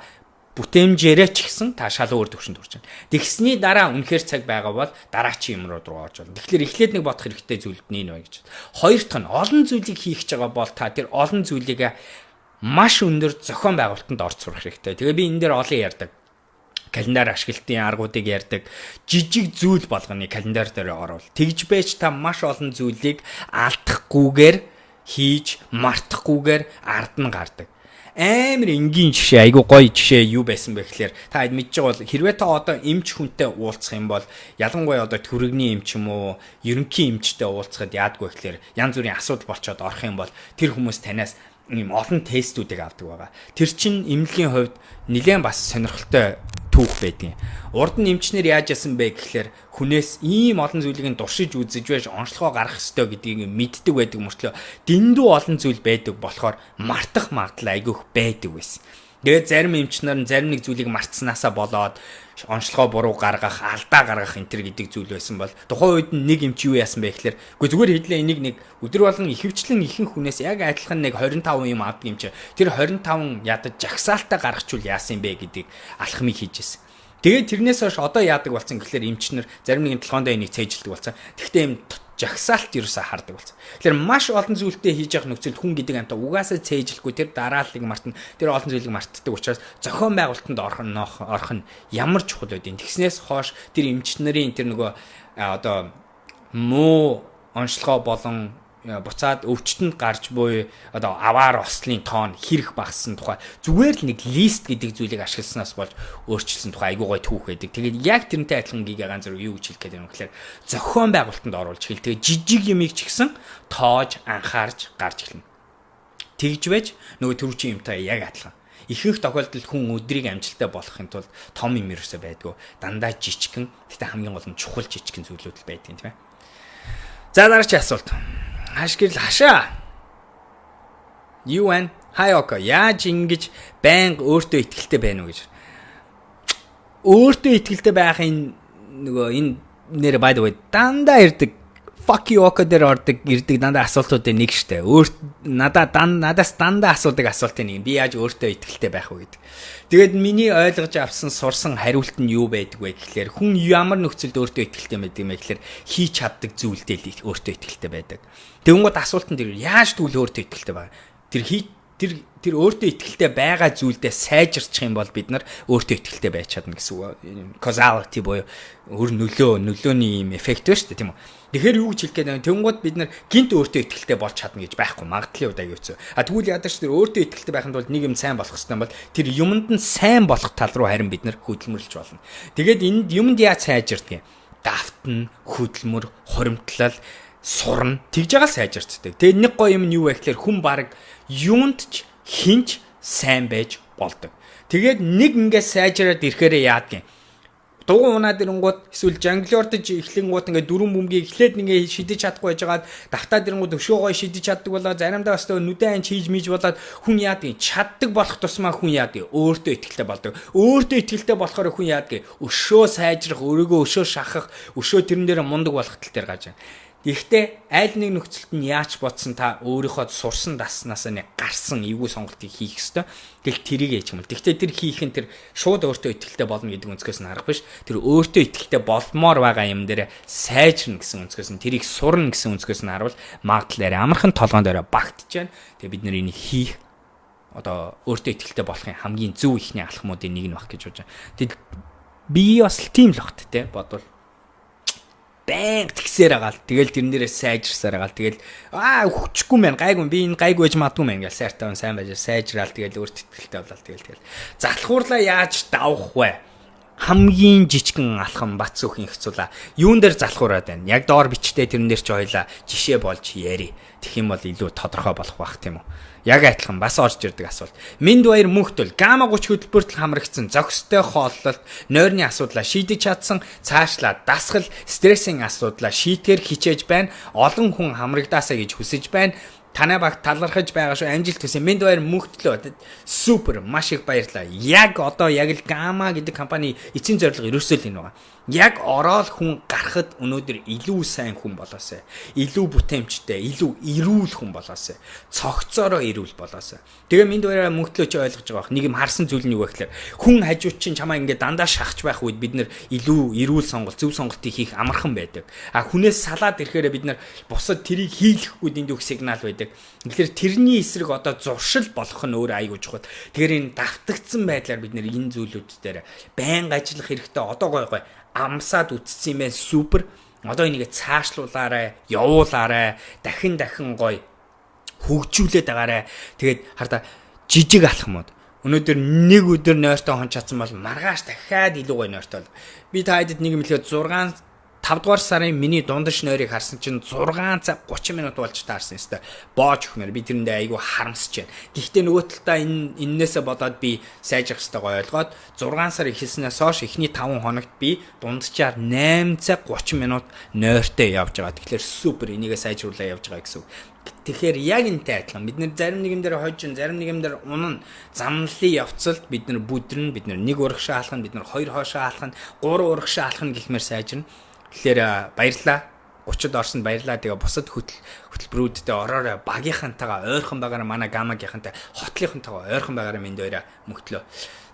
бүтээмжээрээ ч гэсэн та шал өөр төвшөнд хүрч байна. Тэгсний дараа үнэхээр цаг байгаа бол дараачийн юмрууд руу орж болно. Тэгэхээр эхлээд нэг бодох хэрэгтэй зүйлд нь энэ байна гэж. Хоёр дахь нь олон зүйлийг хийх гэж байгаа бол та тэр олон зүйлийг маш өндөр зохион байгуулалтанд орж сурах хэрэгтэй. Тэгээ би энэ дээр олон ярьдаг. Календар ашиглалтын аргуудыг ярьдаг. Жижиг зүйл болгоны календар дээр оруул. Тэгж байж та маш олон зүйлийг алдахгүйгээр хийж, мартахгүйгээр ард нь гардаг. Амар энгийн жишээ, айгу гоё жишээ юу байсан бэ гэхээр та мэдж байгаа бол хэрвээ та одоо эмч хүнтэй уулзах юм бол ялангуяа одоо төрөгний эмч юм уу, ерөнхий эмчтэй уулзахад яадгүй гэхээр янз бүрийн асуудал болчоод орох юм бол тэр хүмүүс танаас ийм олон тестүүдийг авдаг байгаа. Тэр чинь эмнэлгийн хувьд нэлээд бас сонирхолтой түүх байдаг. Урд нь эмчнэр яаж яасан бэ гэхээр хүнээс ийм олон зүйлийг дуршиж үзэж байж онцлогоо гаргах ёстой гэдгийг мэддэг байдаг мөртлөө дэндүү олон зүйл байдаг болохоор мартах магадлал айгүйх байдаг байсан. Тэгээд зарим эмчнэр нь зарим нэг зүйлийг мартснаасаа болоод онцлогоо буруу гаргах, алдаа гаргах энэ төр гэдэг зүйл байсан бол тухайн үед нэг эмч юу яасан бэ гэхээр үгүй зүгээр хэлээ энийг нэг өдөр болгон ихэвчлэн ихэнх хүнээс яг адилхан нэг 25 юм авдаг юм чи тэр 25 ядаж жагсаалтаа гаргачвал яасан бэ гэдэг алхмыг хийжсэн. Тэгээд тэрнээс хойш одоо яадаг болсон гэхээр эмчнэр зарим нэгэн толгоондоо энийг цээжилдэг болсон. Тэгвэл ийм жагсаалт ерөөсө хардаг болсон. Тэгэхээр маш олон зүйлтэй хийж явах нөхцөл хүн гэдэг амтаа угаасаа цээжилгүй тэр дарааллыг мартна. Тэр олон зүйлийг мартдаг учраас зохион байгуулалтанд орох нь ямар чухал байдیں۔ Тэгснээс хойш тэр эмч нарын тэр нөгөө одоо муу онцлогоо болон буцаад өвчтөнд гарч буй одоо аваар ослын тоон хэрэг багассан тухай зүгээр л нэг лист гэдэг зүйлийг ашигласнаас болж өөрчилсөн тухай айгуу гой түүх байдаг. Тэгээд яг тэрнтэй адилхан гига ганц зур юу гэж хэлэх гээд юм гэхээр зохион байгуулалтанд оруулж хэл. Тэгээд жижиг юмыг ч гэсэн тоож анхаарч гарч эхэлнэ. Тэгж байж нөгөө төрүүчийн юмтай яг адилхан. Ихэнх тохиолдолд хүн өдрийг амжилттай болохын тулд том юм ерөөсөө байдгүй. Дандаа жижигхэн, гэхдээ хамгийн гол нь чухал жижигхэн зүйлүүд л байдаг юм тийм ээ. За дараагийн асуулт. Хаш гэрэл хашаа. Юу вэ? Хаяоко яаж ингэж байнга өөртөө итгэлтэй байна уу гэж. Өөртөө итгэлтэй байхын нөгөө энэ нэр by the way дандаа ирдэг fuck you око дээр ордог ирдэг дандаа асуултуудын нэг штэ. Надаас дандаа асуудаг асуултын нэг. Би яаж өөртөө итгэлтэй байх вэ гэдэг. Тэгээд миний ойлгож авсан сурсан хариулт нь юу байдаг вэ гэхлээр хүн ямар нөхцөлд өөртөө итгэлтэй байдаг юм бэ гэхлээр хийж чаддаг зүйлдээ л өөртөө итгэлтэй байдаг. Тэгэнгүүт асуултанд тэр яаж тэгвэл өөртөө итгэлтэй байгаа. Тэр өөртөө итгэлтэй байгаа зүйлдээ сайжирчих юм бол бид нар өөртөө итгэлтэй байж чадна гэсэн үг. Causality буюу нөлөөний юм эффект байна шүү дээ тийм үү. Тэгэхээр юу гэж хэлэх гээд байна. Тэнгууд бид нар гинт өөртөө итгэлтэй болж чадна гэж байхгүй магадлалын удаа юу вэ? Тэгвэл яадаг ч тэр өөртөө итгэлтэй байхын тулд нэг юм сайн болох хэрэгтэй бол тэр юмд нь сайн болох тал руу харин бид нар хөдөлмөрлж болно. Тэгээд энд юмд яаж сайжирдаг юм? Давтна, хөдөлмөр, хуримтлал, сурна тэгж байгаа сайжирцдаг. Тэгээд нэг гоё юм нь юу вэ гэхээр хүн баг юунд ч хинч сайн байж болдог. Тэгээд нэг ингээ сайжраад ирэхээр яадаг юм? Дугуй унаад ирэнгууд эсвэл жанглиортож эхлэнгууд ингээ дөрвөн бөмбөгийг эхлээд ингээ шидэж чадахгүй байжгаад давтаад ирэнгууд өшөөгөө шидэж чаддаг болоо заримдаа бас нүдэн хийж мийж болоод хүн яадаг чаддаг болох тусмаа хүн яадаг өөртөө итгэлтэй болдог. Өөртөө итгэлтэй болохоор хүн яадаг өшөө сайжрах, өөрийгөө өшөө шахах, өшөө тэрэн дээр мундаг болох тал дээр гаж байна. Гэхдээ аль нэг нөхцөлд нь яаж бодсон та өөрийнхөө сурсан даснаасаа нэг гарсан эвгүй сонголтыг хийх ёстой. Тэгэл тэрийг ээж юм л. Гэхдээ тэр хийх нь тэр шууд өөртөө итгэлтэй болно гэдэг өнцгөөс нь арга биш. Тэр өөртөө итгэлтэй болмоор байгаа юм дээр сайжирна гэсэн өнцгөөс нь тэрийг сурна гэсэн өнцгөөс нь харуул магадлалаар амархан толгоон дээр багтж байна. Тэгээ бид нар энийг хийх одоо өөртөө итгэлтэй болохын хамгийн зөв ихний алхмуудын нэг нь баг гэж бодож байна. Тэгэл би бас л тийм л багт те бодвол бэнг тэгсээр агаал. Тэгэл тэрэн дээрээ сайжирсаар агаал. Тэгэл хүчгүй мэн гайгүй би энэ гайгүй байж матгүй мэн гэл сайртай сайн байж сайжраал. Тэгэл өөрт итгэлтэй болол. Тэгэл залхуурлаа яаж давах вэ? Хамгийн жижигэн алхам бац өхийн хэцүүлээ. Юун дээр залхуураад байна? Яг доор бичтэй тэрэн дээр ч ойлаа жишээ болж яри. Тэгэх юм бол илүү тодорхой болох байх тийм үү? Яг адилхан бас орж ирдэг асуулт. Минд баяр мөнхтөл гамма 30 хөтөлбөрт хамрагдсан зохистой хооллолт, нойрны асуудлаа шийдэж чадсан, цаашлаа дасгал, стрессийн асуудлаа шийтгэр хичээж байна. Олон хүн хамрагдаасаа гэж хүсэж байна. Танай багт талархаж байгаа шүү. Амжилт хүсье. Минд баяр мөнхтлөө. Супер, маш их баярлалаа. Яг одоо яг л гамма гэдэг компани эцсийн зорилго ерөөсөө л энэ байгаа. Яг ороод хүн гарахад өнөөдөр илүү сайн хүн болоосай. Илүү бүтээмжтэй, илүү эрүүл хүн болоосай. Цогцоороо эрүүл болоосай. Тэгээ минд баяраа мөнхтлөө чи ойлгож байгаа бох. Нэг юм харсан зүйл нь юу вэ гэхээр хүн хажууд чинь чамаа ингээд дандаа шахаж байх үед бид нэр илүү эрүүл сонголт, зөв сонголтыг хийх амархан байдаг. Хүнээс салаад ирэхээр бид нар бусад тэрийг хийлэхгүй дэндүүх сигнал байдаг. Тэгэхээр тэрний эсрэг одоо зуршил болох нь өөр айгуу чухал. Тэгэхээр энэ давтагдсан байдлаар бид нэр энэ зүйлүүд дээр байнга ажиллах хэрэгтэй. Одоо гой амсаад үтцсэн юм байна. Супер. Одоо энийг цаашлуулаарай, явуулаарай. Дахин гоё хөгжүүлээд байгаарай. Тэгээд хардаа жижиг алхмууд. Өнөөдөр нэг өдөр нойртой хон чадсан бол маргааш дахиад илүү гоё нойртой бол. Би та хэдэд нэг юм хэлээд 5 дугаар сарын миний дундаж нойрыг харсан чинь 6 цаг 30 минут болж таарсан ёстой. Боож өгмөр би тэрэндээ айгүй харамсаж байна. Гэхдээ нөгөө талдаа эннээсээ бодоод би сайжрах ёстой гой ойлгоод 6 сар эхэлснээс хойш эхний 5 хоногт би дунджаар 8 цаг 30 минут нойртой явж байгаа. Тэгэхээр супер энийгээ сайжруулаад явж байгаа гэсэн үг. Тэгэхээр яг энэтэй адилхан бид нэр зарим нэгэн дээр хожин, зарим нэгэн дээр унана. Замналын явцалд бид нар бүдрэн, бид нар нэг урагшаа алхана, бид нар хоёр хоошоо алхана, гурван урагшаа алхана гихмээр сайжирна. Тэгэхээр баярлаа. 30-д орсонд баярлаа. Тэгээ бусад хөтөлбөрүүдтэй ороорой багийнхантайгаа ойрхон байгаараа манай гамагийнхантай хотлынхантайгаа ойрхон байгаараа минь дээрээ мөгтлөө.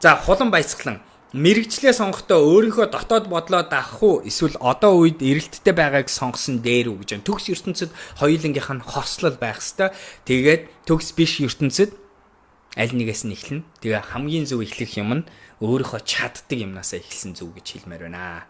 За хулан баясгалан мэрэгчлээ сонгохдоо өөрийнхөө дотоод бодлоо даах уу эсвэл одоо үед эрэлттэй байгааг сонгосон дээр үү гэж байна. Төгс ертөнцид хоёулангийнх нь хослол байх хэвээр. Тэгээд төгс биш ертөнцид аль нэгээс нь эхлэнэ. Тэгээ хамгийн зөв эхлэх юм нь өөрийнхөө чаддаг юмнасаа эхэлсэн зөв гэж хэлмээр байна.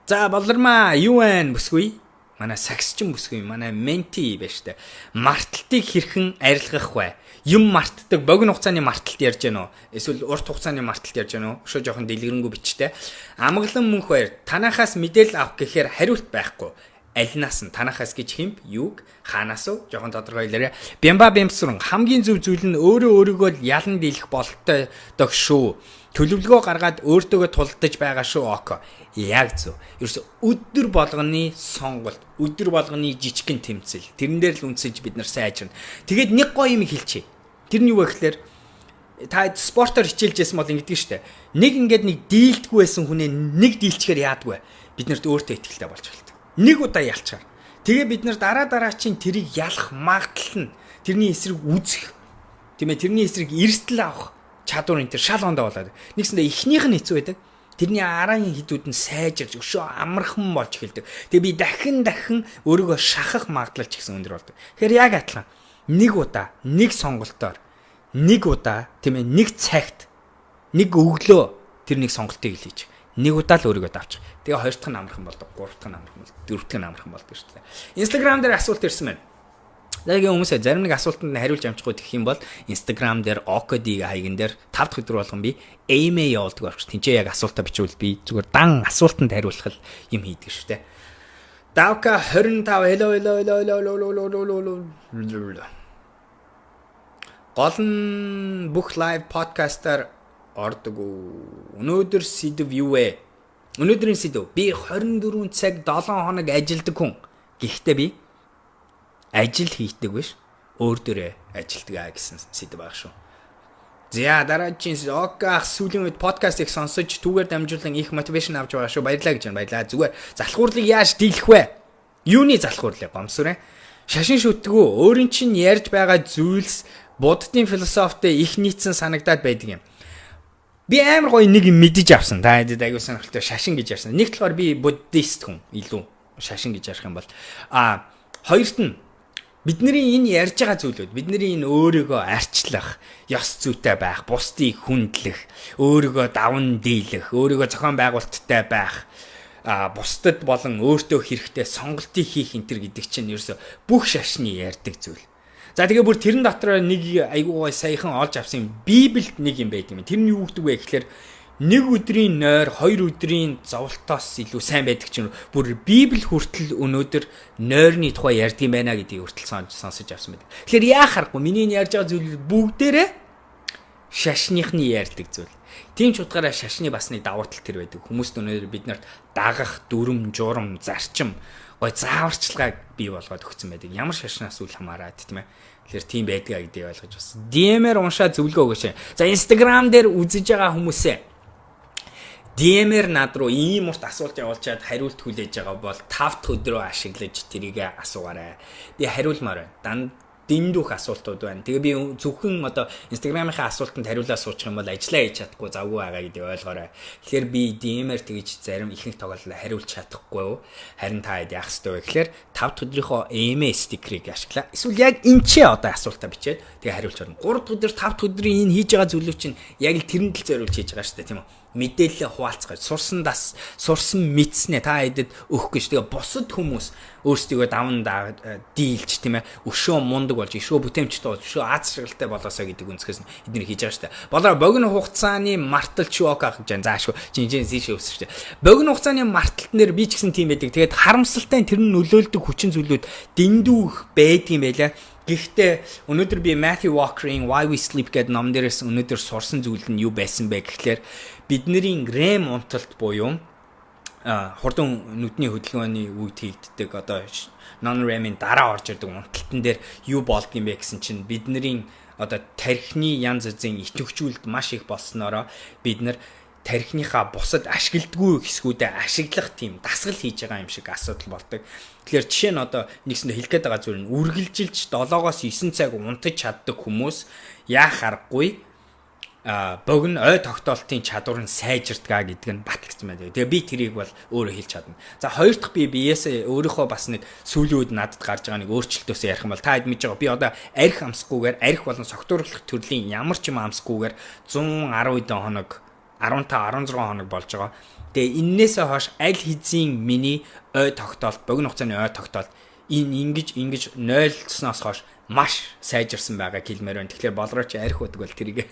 За болормаа юу вэ бүсгүй? Манай сагсчин бүсгүй, манай менти байж тээ. Марталтыг хэрхэн арилгах вэ? Юм мартдаг, богино хугацааны марталт ярьж гэнэ үү? Эсвэл урт хугацааны марталт ярьж гэнэ үү? Өшөө жоохон дэлгэрэнгүй бичтэй. Амгалан мөнх баяр. Танахаас мэдээлэл авах гэхээр хариулт байхгүй. Алинаас нь танахаас гэж хэмп юуг хаанаас уу жоохон тодорхойлоорой. Бямба бямсран хамгийн зөв зүйл нь өөрийгөө ялан дийлэх бололтой дог шүү. Төлөвлөгөө гаргаад өөртөөгөө тулдаж байгаа шүү око. Яг зөв. Ерөөсө өдөр болгоны сонголт, өдөр болгоны жижигхэн тэмцэл. Тэрэн дээр л үнсэж бид нар сайжирна. Тэгээд нэг гоё юм хэлчихье. Тэр нь юу вэ гэхээр та спортоор хичээлжсэн бол ингэдэг штэ. Нэг ингээд нэг дийлдэггүй байсан хүнээ нэг дийлчгээр яадгүй. Бид нарт өөртөө ихтэй болж байна. Нэг удаа ялчаар. Тэгээ бид нар дараа чинь тэрийг ялах магадлал нь тэрний эсрэг үзэх. Тийм ээ тэрний эсрэг эрсдэл авах чадвар энэ төр шал ондоо болоод. Нэгсэндээ эхнийх нь хэцүү байдаг. Тэрний арааны хідүүд нь сайжирч өшөө амархан болж эхэлдэг. Тэгээ би дахин өөрийгөө шахах магадлал ч гэсэн өндөр болдог. Тэгэхээр яг адилхан нэг удаа нэг сонголтоор нэг удаа тийм ээ нэг цагт нэг өглөө тэр нэг сонголтыг хийж нэг удаа л өөрийгөө давчих. Тэгээ хоёр дахь нь амархан болдог, гурав дахь нь амархан болдог, дөрөв дахь нь амархан болдог шүү дээ. Instagram дээр асуулт ирсэн байна. Загийн хүмүүсээ зарим нэг асуултанд хариулж амжихгүй гэх юм бол Instagram дээр OKD хаягн дээр 5 дахь өдөр болгон би AMA явуулдаг болчих. Тинчээ яг асуултаа бичвэл би зүгээр дан асуултанд хариулах юм хийдэг шүү дээ. Давка 25 hello. Гол нь бүх лайв подкастаар ордог. Өнөөдөр сэдв юу вэ? Өнөөдрийн сэдв би 24 цаг 7 хоног ажилдаг хүн. Гэхдээ би ажил хийдэг биш. Өөр дөрөө ажилтгаа гэсэн сэдв баг шүү. За дараагийн оках сүүлийн үед подкастыг сонсож түүгээр дамжуулан их мотивашн авч байгаа шүү. Баярлалаа гэж байна. Баярлалаа. Зүгээр залхуурлыг яаж дийлэх вэ? Юуны залхуурлыг гомсурэ? Шашин шүтгүү өөрийн чинь ярьж байгаа зүйлс буддын философитой их нийцсэн санагдаад байдаг юм. Би амар гоё нэг юм мэдэж авсан. Та хэд аягүй сонирхолтой шашин гэж ярьсан. Нэг талаар би буддист хүн илүү шашин гэж ярих юм бол хоёрт нь бидний энэ ярьж байгаа зүйлүүд бидний энэ өөрийгөө арчлах, ёс зүйтэй байх, бусдыг хүндлэх, өөрийгөө даван дийлэх, өөрийгөө зохион байгуулалттай байх, бусдад болон өөртөө хэрэгтэй сонголтыг хийх энтер гэдэг чинь ерөөсө бүх шашны ярьдаг зүйл. За тэгээ бүр тэрэн дотор нэг айгуугай саяхан олж авсан Библиэд нэг юм байдаг юм. Тэр нь юу гэдэг вэ гэхээр нэг өдрийн нойр, хоёр өдрийн зовлтоос илүү сайн байдаг чинь бүр Библи хүртэл өнөөдөр нойрны тухай ярьдаг юм байна гэдгийг хүртэл сонсож авсан байдаг. Тэгэхээр яа харахгүй миний ярьж байгаа зүйл бүгдээрээ шашныхны ярьдаг зүйл. Тийм ч утгаараа шашны бас нэг давуу тал тэр байдаг. Хүмүүст өнөөдөр бид нарт дагах, дүрм, журам, зарчим гой зааварчилгааг бий болгоод өгсөн байдаг. Ямар шашнаас үл хамааран тийм ээ. Тэгэхээр тийм байдгаа гэдгийг ойлгож бас. DM-ээр уншаа зөвлөгөө өгөөч. За Instagram дээр үзэж байгаа хүмүүсээ DM-ээр над руу ийм урт асуулт явуулчаад хариулт хүлээж байгаа бол 5 дахь өдрөө ашиглаж тэрийг асуугаарай. Би хариулмаар байна. Дэндүүх асуултууд байна. Тэгээ би зөвхөн одоо Instagram-ийнхаа асуултанд хариулаа суучих юм бол ажиллаа хийж чадахгүй завгүй байгаа гэдгийг ойлгоорой. Тэгэхээр би DM-ээр тэгж зарим ихэнх тоглолтод хариулж чадахгүй. Харин та хэд яах ёстой вэ гэхээр 5 дахь өдрийнхөө AMA стикерийг ашиглаа. Эсвэл яг энэ ч одоо асуултаа бичээд тэгээ хариулж орно. 3 дахь өдөр 5 дахь өдрийн энэ хийж байгаа зүйлүүд чинь яг л тэрэнд л зориулж хийж байгаа шүү дээ, тийм үү? Мэдээлэл хуваалцгаж сурсан мэдснэ та хэдэд өгөх гэж тэгээ бусад хүмүүс өөрсдөө даван дийлж тийм ээ өшөө мундаг болж өшөө бүтээмжтэй болж өшөө аз жаргалтай болоосоо гэдэг үнцгээс эдгээр хийж байгаа шүү дээ. Болоо богино хугацааны мартал шок авах гэж заашгүй жинжин зиш өсөж шүү дээ. Богино хугацааны марталтнэр би ч гэсэн тийм байдаг. Тэгээд харамсалтай тэр нь нөлөөлдөг хүчин зүйлүүд дэндүүх байдаг юм байлаа. Гэхдээ өнөөдөр би Matthew Walker-ийн Why We Sleep гэдэг ном дээрээс өнөөдөр сурсан зүйл нь юу байсан бэ гэхлээр бидний REM унталт буюу хурдан нүдний хөдөлгөөний үед хийгддэг одоо non-REM-ийн дараа орж ирдэг унталтан дээр юу болдго юм бэ гэсэн чинь бидний одоо тархины янз бүрийн итвэхжүүлэлт маш их болсноороо бид нар тархиныхаа бусад ашигладгүй хэсгүүдэд ашиглах тийм дасгал хийж байгаа юм шиг асуудал болдог. Тэгэхээр жишээ нь одоо нэгсэндээ хэлэх гээд байгаа зүйл нь үргэлжилж 7-оос 9 цаг унтаж чаддаг хүмүүс яах аргагүй богино ой тогтоолтын чадвар нь сайжирдгаа гэдэг нь батлагдсан байдаг. Тэгээ би тэрийг бол өөрөө хэлж чадна. За хоёр дахь би биесээ өөрийнхөө бас нэг сүүлийн үед надад гарч байгаа нэг өөрчлөлтөөсөө ярих юм бол та хэд мэдж байгаа. Би одоо арх амсгүйгээр арх болон согтуурлах төрлийн ямар ч юм амсгүйгээр 110 хоног 15 16 хоног болж байгаа. Тэгээ эннээсээ хойш аль хэзээ миний ой тогтоолт, богино хугацааны ой тогтоолт ингэж 0-ноос хойш маш сайжирсан байгааг хэлмээр байна. Тэгэхээр болрооч арх удаг бол тэрийг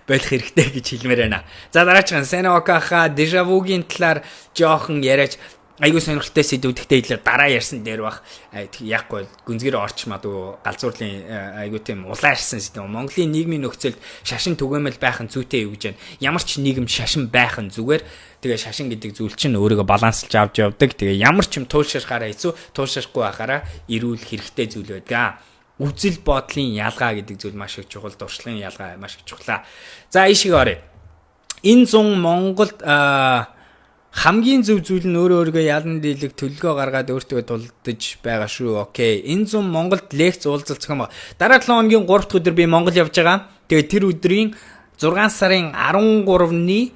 болох хэрэгтэй гэж хэлмээр байна. За дараагийн Сенокаха дежавугийн талаар жоохон яриач айгуу сонирхолтой сэдвүүдтэй хэлээ дараа ярьсан дээр бах яахгүй гүнзгэр орчмадгүй галзуурлын айгуу тийм улаарсан сэдв. Монголын нийгмийн нөхцөлд шашин түгээмэл байх нь зүйтэй юу гэж байна. Ямар ч нийгэм шашин байх нь зүгээр. Тэгээ шашин гэдэг зүйл чинь өөрийгөө баланслж авч явдаг. Тэгээ ямар ч юм туушрахаараа хэцүү, туушрахгүй байхаараа эрүүл хэрэгтэй зүйл байдаг. Үзэл бодлын ялгаа гэдэг зүйл маш их чухал, дуршлагын ялгаа маш их чухал. За ийшээ оръё. Энэ зун Монголд хамгийн зөв зүйл нь өөрөөгөө ялан дийлэг төлөвлөгөө гаргаад өөртөө тулдаж байгаа шүү. Окей. Энэ зун Монголд лекц уулзалт зохион дараа 7 хоногийн 3 дахь өдөр би Монгол явж байгаа. Тэгээ тэр өдрийн 6 сарын 13-ны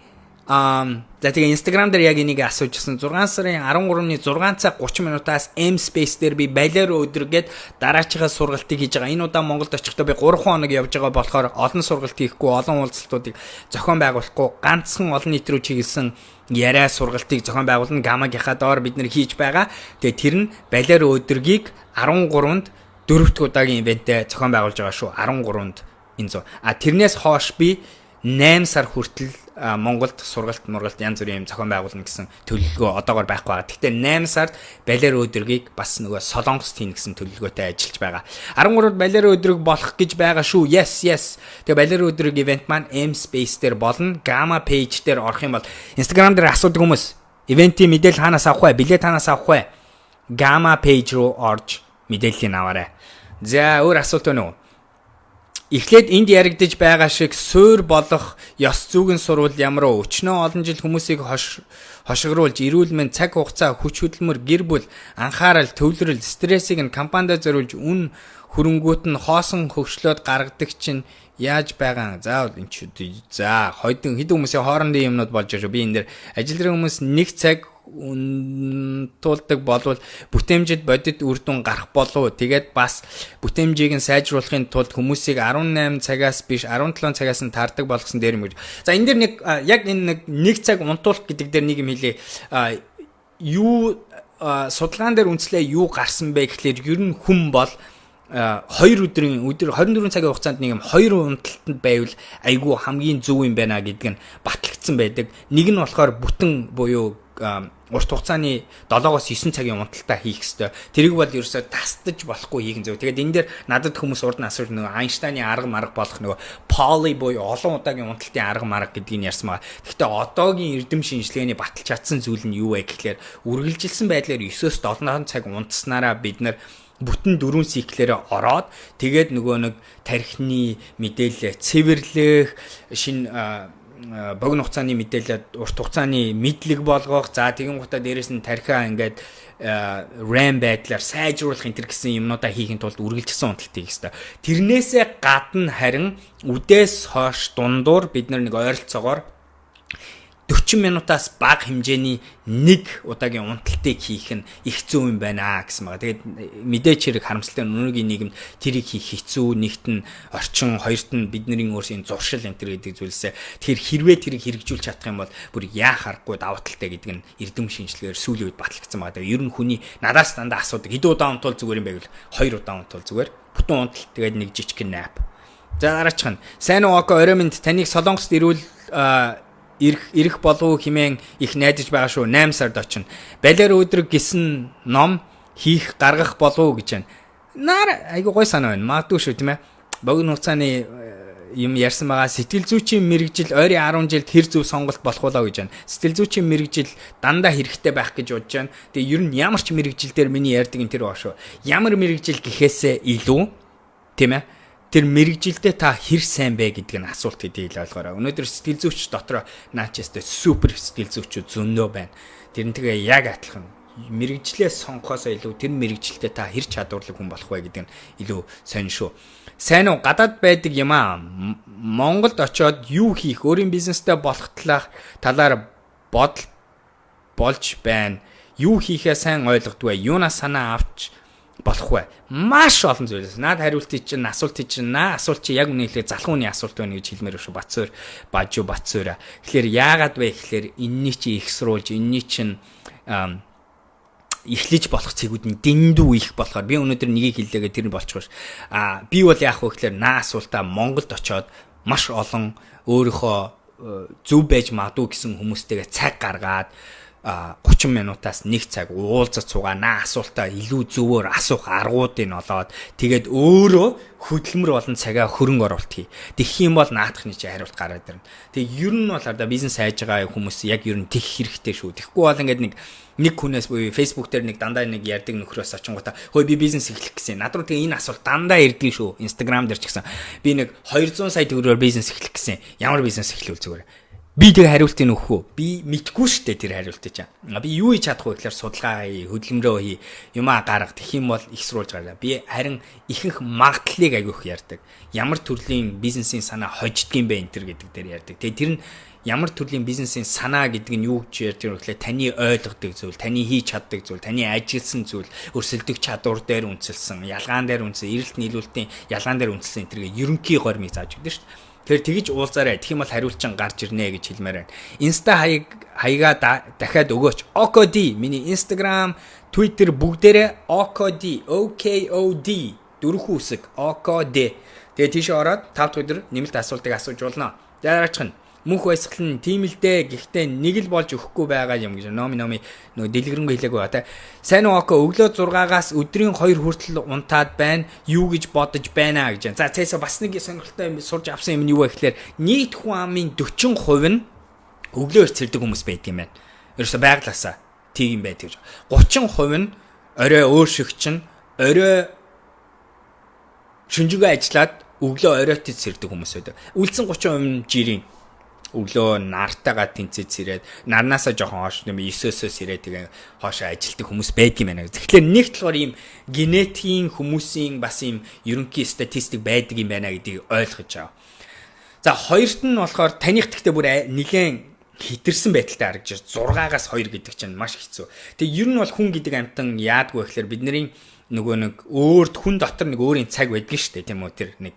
за тэгээ Instagram дээр яг энийг асуужсэн 6 сарын 13-ны 6 цаг 30 минутаас M Space дээр би балер өдргээд дараачихаа сургалтыг хийж байгаа. Энэ удаа Монголд очихдоо би 3 хоног явж байгаа болохоор олон сургалт хийхгүй, олон уулзалтуудыг зохион байгуулахгүй, ганцхан олон нийт рүү чиглэсэн яриа сургалтыг зохион байгуулна. Гамагийнхаа доор бид нэр хийж байгаа. Тэгээ тэр нь балер өдргийг 13-нд 4 дахь удаагийн ивэнтээ зохион байгуулж байгаа шүү. 13-нд энэ зов. Тэрнээс хойш би 8 сар хүртэл Монголд сургалт янз бүрийн юм зохион байгуулна гэсэн төлөвлөгөө одоогоор байхгүй байгаа. Гэхдээ 8 сард балер өдргийг бас нөгөө Солонгост хийнэ гэсэн төлөвлөгөөтэй ажиллаж байгаа. 13-нд балер өдрөг болох гэж байгаа шүү. Yes. Тэгээ балер өдрөг ивент маань M Space дээр болно. Gamma page дээр орох юм бол Instagram дээр асуудаг хүмүүс ивентийн мэдээлэл хаанаас авах вэ? Билет хаанаас авах вэ? Gamma page руу орж мэдээллийг аваарай. За өөр асуулт байна уу? Эхлээд энд яригдж байгаа шиг суур болох ёс зүйн сурвал ямар өчнөө олон жил хүмүүсийг хошигруулж эрүүл мэнд цаг хугацаа хүч хөдөлмөр гэр бүл анхаарал төвлөрөл стрессийг нь компанид зориулж үн хөрөнгөт нь хоосон хөгжлөд гаргадаг чинь яаж байгаа. Заавал энэ ч за хойдон хэд хүмүүсийн хоорондын юмнууд болж байгаа шүү. Би энэ дэр ажиллах хүмүүс нэг цаг тулдаг болвол бүтээмжид бодит үр дүн гарах болов. Тэгээд бас бүтээмжийг нь сайжруулахын тулд хүмүүсийг 18 цагаас биш 17 цагаас нь таардаг болгосон дээр юм гэж. За энэ дэр нэг яг энэ нэг цаг унтуулах гэдэг дээр нэг юм хэлээ. Юу судалгаан дээр үнслээ юу гарсан бэ гэхлээр ер нь хүн бол 2 өдөр 24 цагийн хугацаанд нэг юм 2 унталтанд байвал айгүй хамгийн зөв юм байна гэдэг нь батлагдсан байдаг. Нэг нь болохоор бүтэн буюу урт хугацааны 7-оос 9 цагийн унталтаа хийх ёстой. Тэрийг бол ерөөсөө тасдаж болохгүй хийх зөв. Тэгээд энэ дээр надад хүмүүс урд нь асууж нөгөө Айнштайны арга марга болох нөгөө поли буюу олон удаагийн унталтын арга марга гэдгийг ярьсан байгаа. Гэхдээ одоогийн эрдэм шинжилгээний баталж чадсан зүйл нь юу вэ гэхлээр үргэлжилсэн байдлаар 9-оос 7 цаг унтснараа бид нар бүтэн 4 циклээр ороод тэгээд нөгөө нэг тархины мэдээлэл цэвэрлэх богино хугацааны мэдээлэл урт хугацааны мэдлэг болгох за тэгин гутаа дээрэс нь тархиа ингээд RAM байдлаар сайжруулах энэ гэсэн юмнуудаа хийхин тулд үргэлжилсэн унталт хийх ёстой. Тэрнээсээ гадна харин үдээс хойш дундуур бид нэг ойролцоогоор 40 минутаас бага хэмжээний нэг удаагийн унталтыг хийх нь их зөв юм байна гэсэн байгаа. Тэгээд мэдээч хэрэг харамсалтай өнөөгийн нийгэмд тэрийг хийх хэцүү, нэгт нь орчин, хоёрт нь бидний өөрсдийн зуршил энэ төр гэдэг зүйлсээ тэр хэрвээ тэрийг хэрэгжүүлж чадах юм бол бүр яах аргагүй даваа талтай гэдэг нь эрдэм шинжилгээгээр сүүлийн үед батлагдсан байгаа. Тэгээд ер нь хүний надаас дандаа асуудаг хэдэн удаа унтвал зүгээр юм бэ гэвэл 2 удаа унтвал зүгээр. Бүтэн унталт тэгээд нэг жижиг nap. За дараачих нь сайн уу око ороймонд таныг Солонгост ирүүл ирэх болов хэмээн их найдаж байгаа шүү. 8 сард очино. Балер өдрөг гэсэн ном хийх гаргах болов гэж байна. Айгу гой санаа байна. Магадгүй шүү тийм ээ. Богино хугацааны юм ярьсан байгаа. Сэтгэл зүйчийн мэрэгжил ойрын 10 жилд хэр зөв сонголт болох болоо гэж байна. Сэтгэл зүйчийн мэрэгжил дандаа хэрэгтэй байх гэж бодож байна. Тэгээ ер нь ямар ч мэрэгжил дээр миний ярьдаг энэ тэр баа шүү. Ямар мэрэгжил гэхээсээ илүү тийм ээ. Тэр мэрэгжилдээ та хэр сайн бэ гэдэг нь асуулт хэдий ил ойлгоорой. Өнөөдөр сэтгэл зүйч дотор наачстай супер сэтгэл зүйчүүд зөндөө байна. Тэр нь тэгээ яг адилхан мэрэгжлээ сонгохоос илүү тэр мэрэгжилдээ та хэр чадварлаг хүн болох вэ гэдэг нь илүү сонь шүү. Сайн уу гадаад байдаг юм аа. Монголд очиод юу хийх, өөрийн бизнестэй болох талаар болж байна. Юу хийхээ сайн ойлгодгүй. Юунаас санаа авч болох вэ? Маш олон зүйлээс. Наад хариултыг чинь, асуултыг чинь, асуулт чи яг үнэ хэлээ залхууны асуулт байна гэж хэлмээр шүү. Бацуура. Тэгэхээр яагаад вэ гэхээр энэний чи их сурулж, энэний чинь эхлэж болох цэгүүд нь дэндүү их болохоор би өнөөдөр нэгийг хэллээгээ тэр нь болчихгүй ш. Би бол яах вэ гэхээр асуултаа Монголд очоод маш олон өөрийнхөө зөв байж магадгүй гэсэн хүмүүстэйгээ цаг гаргаад 30 минутаас 1 цаг уулзаж суугаа асуултаа илүү зөвөр асуух аргуудыг олоод тэгээд өөрөө хөдөлмөр болон цагаа хөрөнгө оруулалт хий. Тэгэх юм бол наадахны чи хариулт гараад ирнэ. Тэгээ ер нь бол одоо бизнес хайж байгаа хүмүүс яг ер нь тэгэх хэрэгтэй шүү. Тэгэхгүй бол ингээд нэг хүнээс буюу Facebook дээр нэг дандаа нэг ярьдаг нөхрөөс очингуудаа хөөе би бизнес эхлэх гэсэн. Над руу тэгээ энэ асуулт дандаа ирдэг шүү. Instagram дээр ч гэсэн би нэг 200 сая төгрөгөөр бизнес эхлэх гэсэн. Ямар бизнес эхлүүл зүгээр. Би тэр хариултыг өгөх үү? Би мэдгүй шүү дээ тэр хариултыг чам. Би юу хийж чадах вэ гэхээр судалгаа хий, хөдөлмөрөө хий, юмаа гарга. Тэгэх юм бол их сурулж гаргаа. Би харин ихэнх магадлалыг агиух ярьдаг. Ямар төрлийн бизнесийн санаа хождгийм бэ энэ төр гэдэг дээр ярьдаг. Тэгээ тэр нь ямар төрлийн бизнесийн санаа гэдэг нь юу гэж ярьж байгаа вэ гэхээр таны ойлгодог зүйл, таны хийж чаддаг зүйл, таны ажилласан зүйл, өрсөлдөх чадвар дээр үндэслэн, ялгаан дээр үндэслэн, эрэлт нийлүүлэлтийн ялгаан дээр үндэслэн энэ төргээ ерөнхий гормыг зааж өгдөө шүү дээ. Тэр тэгж уулзаарай. Тэгэх юм бол хариулчин гарч ирнэ гэж хэлмээр байна. Инста хаягаа дахиад өгөөч. OKOD миний Instagram, Twitter бүгдээрээ OKOD, OKOD дөрвөн үсэг OKOD. Тэгээ тийш ороод 5 дахь өдөр нэмэлт асуултыг асууж болно. Дараач нь мөнх баясгал нь тийм л дээ. Гэхдээ нэг л болж өгөхгүй байгаа юм гэж номи нөгөө дэлгэрэнгүй хэлээгүй ба та. Сайн уу око өглөө 6-аас өдрийн 2 хүртэл унтаад байна. Юу гэж бодож байна гэж. За цаасаа бас нэг сонирхолтой юм сурж авсан юм нь юу вэ гэхээр нийт хүн амын 40% нь өглөө эрт сэрдэг хүмүүс байдаг юм байна. Ерөөсө байглаасаа тийм юм байдаг гэж. 30% нь орой өөр шигчин, орой шүнжигээ ажиллаад өглөө оройтод сэрдэг хүмүүс байдаг. Үлдсэн 30% нь жирийн өглөө нартайгаа тэнцээд сэрээд нарнаасаа жоохон хоош нэм 9-өөс сэрээд тэгээ хоошоо ажилтдаг хүмүүс байдаг юм байна. Тэгэхээр нэг талаар ийм генетикийн хүмүүсийн бас ийм ерөнхий статистик байдаг юм байна гэдгийг ойлгож аваа. За хоёрт нь болохоор таних гэхдээ бүр нэгэн хитэрсэн байдалтай харагдаж 6-аас 2 гэдэг чинь маш хэцүү. Тэгээ ер нь бол хүн гэдэг амтан яадгүй гэхээр бидний нөгөө нэг өөрт хүн дотор нэг өөрийн цаг байдаг шүү дээ тийм үү тэр нэг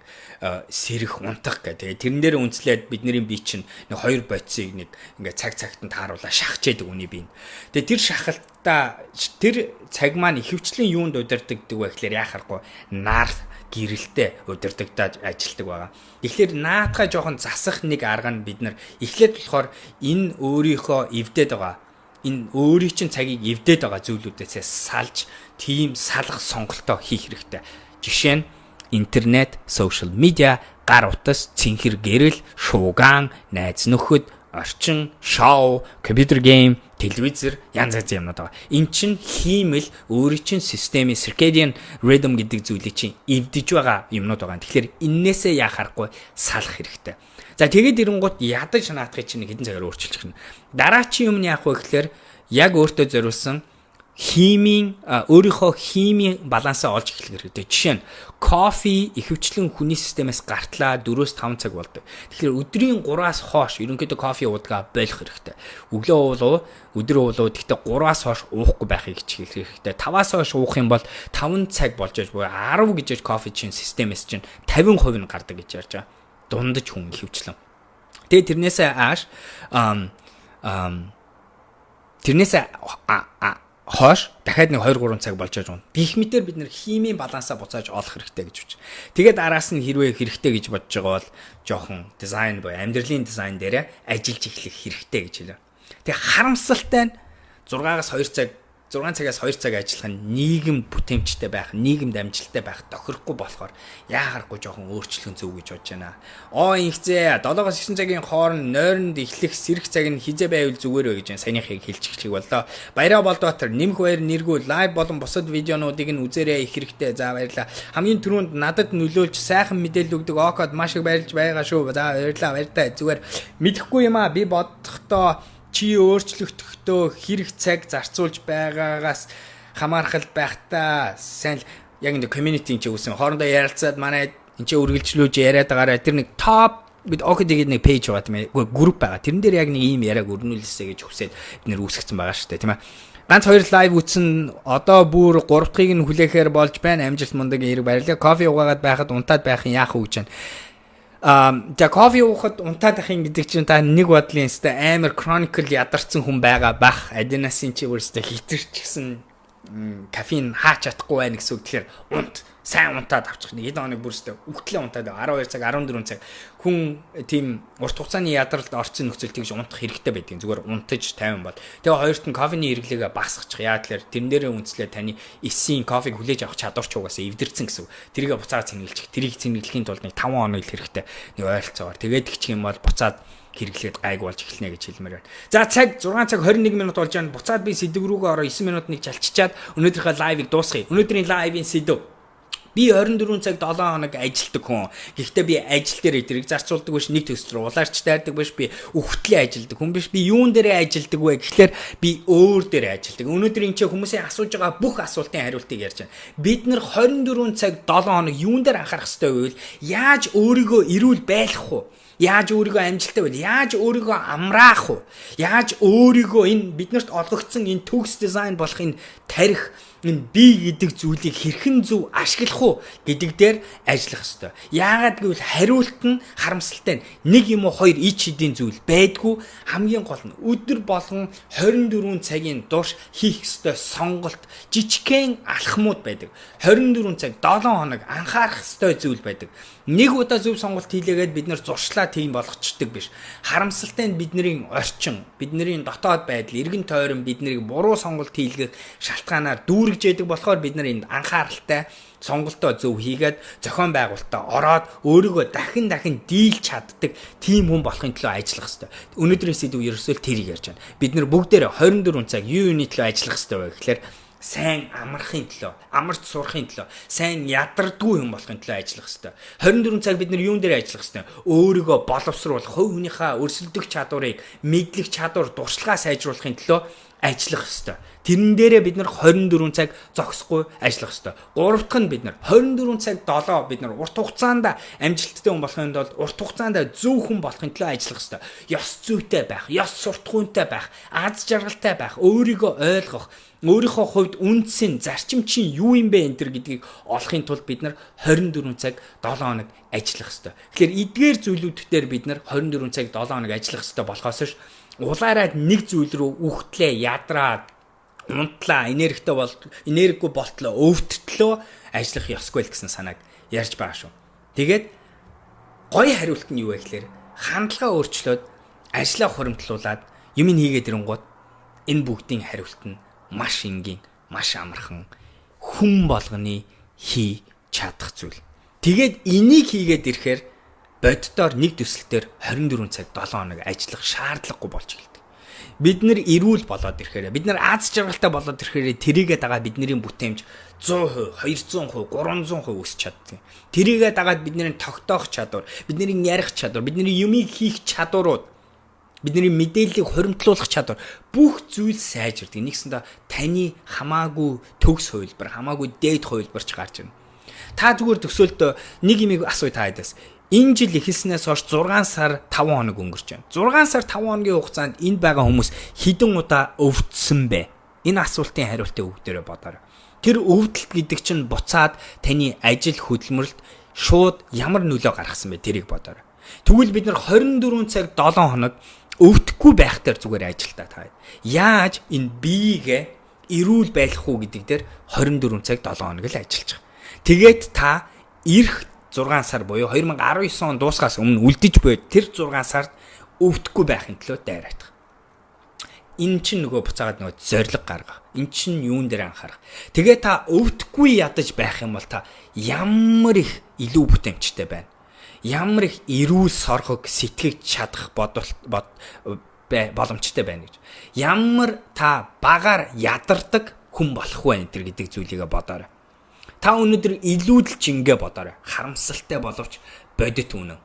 сэрэх унтах гэдэг. Тэрэн дээр үнслээд бидний бие чинь нэг хоёр бодисыг нэг ингээ цагт нь тааруулаа шахаж яадаг үний бие. Тэгээ тэр шахалтаа тэр цаг маань ихэвчлэн юунд удирддаг вэ гэхээр яхахгүй нар гэрэлтэй удирдагдаж ажилтдаг байгаа. Тэгэхээр наадхаа жоохон засах нэг арга нь бид нар эхлээд болохоор энэ өөрийнхөө эвдээд байгаа энэ өөрийн чинь цагийг эвдээд байгаа зүйлүүдээс салж тийм салах сонголтоо хийх хэрэгтэй. Жишээ нь интернет, social media, гар утас, цэнхэр гэрэл, шууган, найз нөхөд, орчин, шоу, компьютер гейм, телевизэр янз янз юмнууд байгаа. Эн чинь хиймэл өөрийн чинь системийн circadian rhythm гэдэг зүйлийг чинь эвдэж байгаа юмнууд байгаа. Тэгэхээр эннээсээ яах аргагүй салах хэрэгтэй. За тэгээд ирэнгуут ядаж наадахыг чинь хэдэн цагаар өөрчилчих нь. Дараачийн юм нь яах вэ гэхээр яг өөртөө зориулсан өөрийнхөө химийн балансаа олж эхлэх хэрэгтэй. Жишээ нь кофе ихэвчлэн хүний системээс гартлаа 4-5 цаг болдог. Тэгэхээр өдрийн 3-аас хойш ерөнхийдөө кофе уудагаа болох хэрэгтэй. Өглөө уулуу, өдөр уулуу гэхдээ 3-аас хойш уухгүй байхыг хичээх хэрэгтэй. 5-аас хойш уух юм бол 5 цаг болж аж буюу 10 гэж кофе чинь системээс чинь 50% нь гардаг гэж ярьж байгаа. Дундаж хүн ихэвчлэн. Тэгээ тэрнээсээ хоош дахиад нэг 2-3 цаг болж байгаа юм. Гэх мэтээр бид нэр химийн балансаа буцааж олох хэрэгтэй гэж үз. Тэгээд араас нь хэрвээ хэрэгтэй гэж бодож байгаа бол жоохон дизайн буюу амьдралын дизайн дээр ажиллаж эхлэх хэрэгтэй гэж хэлээ. Тэгээ харамсалтай нь 6 цагаас 2 цаг ажиллах нь нийгэм бүтээмжтэй байх, нийгэмд амжилттай байх тохирохгүй болохоор яахааргүй жоохон өөрчлөн зөв гэж бодож байна. Инхзээ 7-9 цагийн хооронд нойронд эхлэх сэрэх цаг нь хизээ байвал зүгээр вэ гэж саяныхыг хэлж эхлэх боллоо. Баяраа Болдбаатар нэмэх баяр нэргүй лайв болон бусад видеонуудыг нь үзээрэй их хэрэгтэй. За баярлалаа. Хамгийн түрүүнд надад нөлөөлж сайхан мэдээлэл өгдөг Окод маш их баярлж байгаа шүү. За баярлалаа. Баяртай. Зүгээр мэдэхгүй юм аа. Би бодохдоо чи өөрчлөгдөхдөө хэрэг цаг зарцуулж байгаагаас хамаархал байхтаа сайн яг энэ community чинь үүсэн хоорондоо ярилцаад манай энэ ч үргэлжлүүлж яриад байгаараа тэр нэг топ бид OKD-гийн нэг пэйж байгаа тийм ээ групп байгаа. Тэрэн дээр яг нэг ийм яриаг өрнүүлээсэй гэж хүсээд бид нэр үүсгэсэн байгаа шүү дээ тийм ээ. Ганц 2 лайв үтсэн одоо бүр 3 дахьыг нь хүлээхээр болж байна. Амжилт мундаг хэрэг баярлалаа. Кофе уугаад байхад унтаад байх юм яах вэ гэж байна. За кофе уухад унтаад ахын гэдэг чинь та нэг бодлын өстэй амар chronicle ядарсан хүн байгаа бах. Аденасын чи өөрөөсөө хитэрчихсэн кофеин хаач чадахгүй байх гэсэн үг. Тэгэхээр унт сайн унтаад авчих. Нэг хэд хоног бүрстэ үхтлээ унтаад 12 цаг 14 цаг хүн тийм урт хугацааны ядралд орцсон нөхцөл тэгж унтах хэрэгтэй байдаг. Зүгээр унтаж 50 бол. Тэгээ хоёрт нь кофений хэрэглээгээ басгачих. Яа тэгэхээр тэрэн дээрээ үнслээ таны эсийн кофег хүлээж авах чадвар ч угаасаа эвдэрсэн гэсэн. Тэрийг буцаад цэнгэлчих. Тэрийг цэнгэлэхийн тулд нэг 5 хоног л хэрэгтэй. Нэг ойролцоогоор. Тэгээд гिचх юм бол буцаад хэрэглээд гайг болж эхэлнэ гэж хэлмээр байна. За цаг 6 цаг 21 минут болж байна. Буцаад би сэдв рүүгээ ороо 9 минут нэг чалчичаад өнөөдрийнхээ лайвыг дуусгая. Өнөөдрийн лайвын сэдв би 24 цаг 7 хоног ажилтдаг хүн. Гэхдээ би ажил дээр эдрийг зарцуулдаг биш, нэг төсөл рүү улаарч тайрдаг биш, би үхтлээ ажилтдаг хүн биш. Би юун дээрээ ажилтдаг вэ гэхлээр би өөр дээр ажилтдаг. Өнөөдөр энэ ч хүмүүсийн асууж байгаа бүх асуултын хариултыг ярьж байна. Бид нар 24 цаг 7 хоног юун дээр анхаарах ёстой вэ? Яаж өөрийгөө эрүүл байлгах вэ? Яаж өөрийгөө амжилттай байл? Яаж өөрийгөө амраах вэ? Яаж өөрийгөө энэ биднэрт олгогдсон энэ төгс дизайн болох энэ тарих энэ би гэдэг зүйлийг хэрхэн зөв ашиглах уу гэдэг дээр ажиллах ёстой. Яагаад гэвэл хариулт нь харамсалтай нэг юм уу хоёр ич хэдийн зүйл байдгүй. Хамгийн гол нь өдөр болгон 24 цагийн турш хийх ёстой сонголт жижигхэн алхмууд байдаг. 24 цаг 7 хоног анхаарах ёстой зүйл байдаг. Нэг удаа зөв сонголт хийлээгээд бид нэр зуршлаа тийм болгочдөг биш. Харамсалтай нь бидний орчин, бидний дотоод байдал, эргэн тойрон биднийг буруу сонголт хийлгэх шалтгаанаар дүүргэж яадаг болохоор бид нар энд анхааралтай сонголтоо зөв хийгээд зохион байгуулалтаа ороод өөрийгөө дахин дийлж чаддаг тийм хүн болохын төлөө ажиллах хэрэгтэй. Өнөөдрийн сэдв ерөөсөө тэрийг ярьж байна. Бид нар бүгдээрээ 24 цаг юуны төлөө ажиллах хэрэгтэй вэ гэхээр сайн амархын төлөө, амарч сурахын төлөө, сайн ядардгүй юм болохын төлөө ажиллах хэрэгтэй. 24 цаг бид нар юун дээр ажиллах хэрэгтэй? Өөрийгөө боловсруулах, хувь хүнийхээ өрсөлдөх чадварыг, мэдлэг чадвар, дуршлагаа сайжруулахын төлөө ажиллах хэрэгтэй. Тэрэн дээрээ бид нар 24 цаг зогсохгүй ажиллах хэрэгтэй. Гурав дахь нь бид нар 24 цаг 7 бид нар урт хугацаанд амжилттай хүн болохын тулд урт хугацаанд зөв хүн болохын төлөө ажиллах хэрэгтэй. Ёс зүйтэй байх, ёс суртахуунтай байх, аз жаргалтай байх, өөрийгөө ойлгох, өөрийнхөө хувьд үндсэн зарчим чинь юу юм бэ энэ төр гэдгийг олохын тулд бид нар 24 цаг 7 хоног ажиллах хэрэгтэй. Тэгэхээр эдгээр зүйлүүдээр бид нар 24 цаг 7 хоног ажиллах хэрэгтэй болохоос ш улаараад нэг зүйл рүү үхтлээ, ядраад, унтлаа, энергигүй болтлоо, өвдөлтлөө ажиллах ёсгүй л гэсэн санааг ярьж байгаа шүү. Тэгээд гоё хариулт нь юу вэ гэхээр хандлага өөрчлөөд ажлаа хуримтлуулад юм хийгээд ирэнгууд энэ бүгдийн хариулт нь маш энгийн, маш амархан хүн болгоны хий чадах зүйл. Тэгээд энийг хийгээд ирэхээр боддоор нэг төсөлтөөр 24 цаг 7 хоног ажиллах шаардлагагүй болж эхэлдэг. Бид нэр эрүүл болоод ирэхээр, бид нар аз жаргалтай болоод ирэхээр тэрийгээ дагаад бидний бүтээмж 100%, 200%, 300% өсч чаддаг. Тэрийгээ дагаад бидний тогтоох чадвар, бидний ярих чадвар, бидний юмыг хийх чадварууд, бидний мэдээллийг хуримтлуулах чадвар бүх зүйл сайжирдаг. Нэгсэндээ таны хамаагүй төгс хувилбар, хамаагүй дээд хувилбарч гарч ирнэ. Та зүгээр төсөөлтөө нэг юмыг асууя та хэдээс. Энэ жил эхэлснээс хойш 6 сар 5 хоног өнгөрч байна. 6 сар 5 хоногийн хугацаанд энд байгаа хүмүүс хэдэн удаа өвдсөн бэ? Энэ асуултын хариултыг өгдөрөө бодоорой. Тэр өвдөлт гэдэг чинь буцаад таны ажил хөдөлмөрлөлт шууд ямар нөлөө гаргасан бэ? Тэрийг бодоорой. Тэгвэл бид нар 24 цаг 7 хоног өвдөхгүй байх дээр зүгээр ажилтаа таа. Яаж энэ биеигээ эрүүл байлгах уу гэдэг дээр 24 цаг 7 хоног л ажиллаж байгаа. Тэгээд та ирэх 6 сар буюу 2019 он дуусгаас өмнө үлдэж буй тэр 6 сард өвдөхгүй байхын төлөө дайраад. Энэ чинь нөгөө буцаагаад нөгөө зориг гаргах. Энэ чинь юун дээр анхаарах. Тэгээ та өвдөхгүй ядаж байх юм бол та ямар их илүү бүтээмжтэй байна. Ямар их эрүүл соргог сэтгэж чадах боломжтой байна гэж. Ямар та багаар ядардаг хүн болох вэ энэ гэдэг зүйлийг бодоорой. Та өнөөдөр илүүдэл жингээ бодоорой. Харамсалтай боловч бодит үнэн.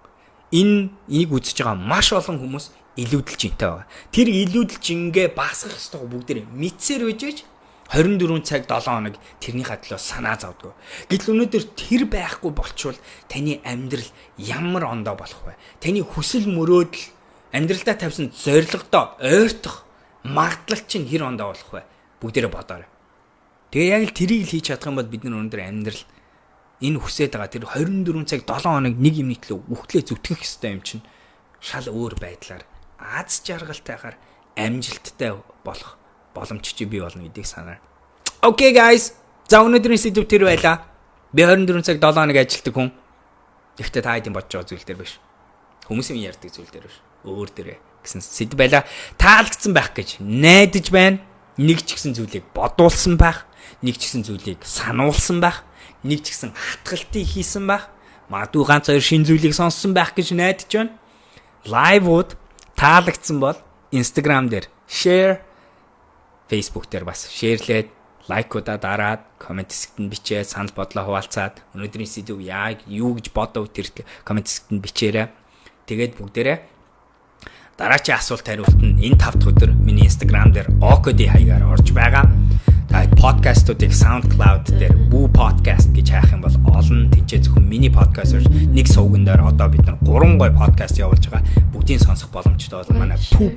Энийг үзэж байгаа маш олон хүмүүс илүүдэл жинтэй байгаа. Тэр илүүдэл жингээ басгах ёстой бүгдээ мэдсээр үжиж 24 цаг 7 хоног тэрнийхээ төлөө санаа зовдөг. Гэтэл өнөөдөр тэр байхгүй болчвол таны амьдрал ямар ондоо болох вэ? Таны хүсэл мөрөөдөл амьдралдаа тавьсан зорилгодоо ойртох магадлал чинь хэр ондоо болох вэ? Бүгдээрээ бодоорой. Тэгээ яг л тэрийг л хийж чадах юм бол бид нар өнөөдөр амьдрал энэ хүсэж байгаа тэр 24 цаг 7 хоног нэг юм нийтлээ үхтлээ зүтгэх ёстой юм чинь шал өөр байдлаар аз жаргалтайгаар амжилттай болох боломж чи бий болно гэдгийг санаа. Okay guys. За өнөөдрийн сэдв тэр байлаа. Би 24 цаг 7 хоног ажилладаг хүн. Гэхдээ та хэдийн бодож байгаа зүйл дээр биш. Хүмүүсийн ярьдаг зүйл дээр биш. Өөр дээрээ гэсэн сэдв байлаа. Таалагдсан байх гэж найдаж байна. Нэг ч гэсэн зүйлийг бодуулсан байх. Нэг ч гэсэн зүйлийг сануулсан байх. Нэг ч гэсэн хатгалтыг хийсэн байх. Магадгүй ганц хоёр шинэ зүйлийг сонссон байх гэж найдаж байна. Лайвууд таалагдсан бол Instagram дээр share, Facebook дээр бас шеэрлээд лайкуудаа дараад, комент хэсэгт нь бичээд, санал бодлоо хуваалцаад, өнөөдрийн сэдв яг юу гэж бодов тэр комент хэсэгт нь бичээрэй. Тэгээд бүгдээрээ дараачийн асуулт хариулт нь энэ 5 дахь өдөр миний Instagram дээр OKD хаягаар орж байгаа. Та подкастуудыг SoundCloud дээр Boo Podcast гэж хайх юм бол олон тэнцээ зөвхөн миний подкаст орж нэг сувган дээр одоо бид нар 3 гой подкаст явуулж байгаа. Бүгдийг сонсох боломжтой бол манай Boo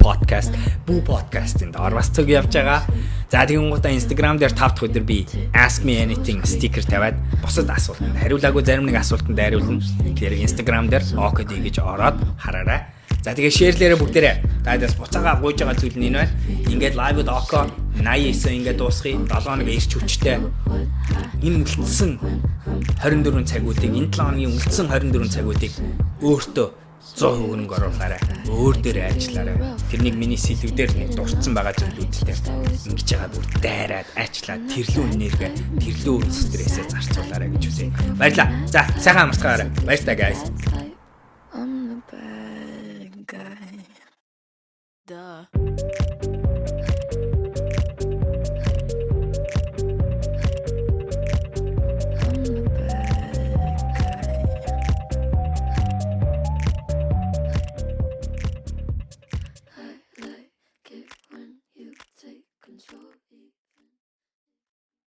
Podcast-ын орвас цог явж байгаа. За тэгэн гутаа Instagram дээр 5 дахь өдөр би Ask Me Anything sticker тавиад бусад асуултанд хариулаагүй зарим нэг асуултанд хариулна. Тэгэхээр Instagram дээр OKD гэж ороод хараарай. За тэгээ шеэрлээрээ бүгдээрээ таадаас буцаага гуйж байгаа зүйл нь энэ байна. Ингээд лайвд око 89 ингээд дуусгая. 7 хоног ирч хүчтэй. Энэ үлдсэн 24 цагуудыг энэ 7 хоногийн үлдсэн 24 цагуудыг өөртөө 100% хөрөнгө оруулаарай. Өөр дээр ажиллаарай. Тэрнийг миний сэлвдээр нэг дурдсан байгаа зүйлүүдтэй ингэж байгаа бүр дайраад ажиллаад тэрлүү энерги, тэрлүү стрессээ зарцуулаарай гэж үсэ. Баярлаа. За сайхан амарцгаарай. Баяр та guys.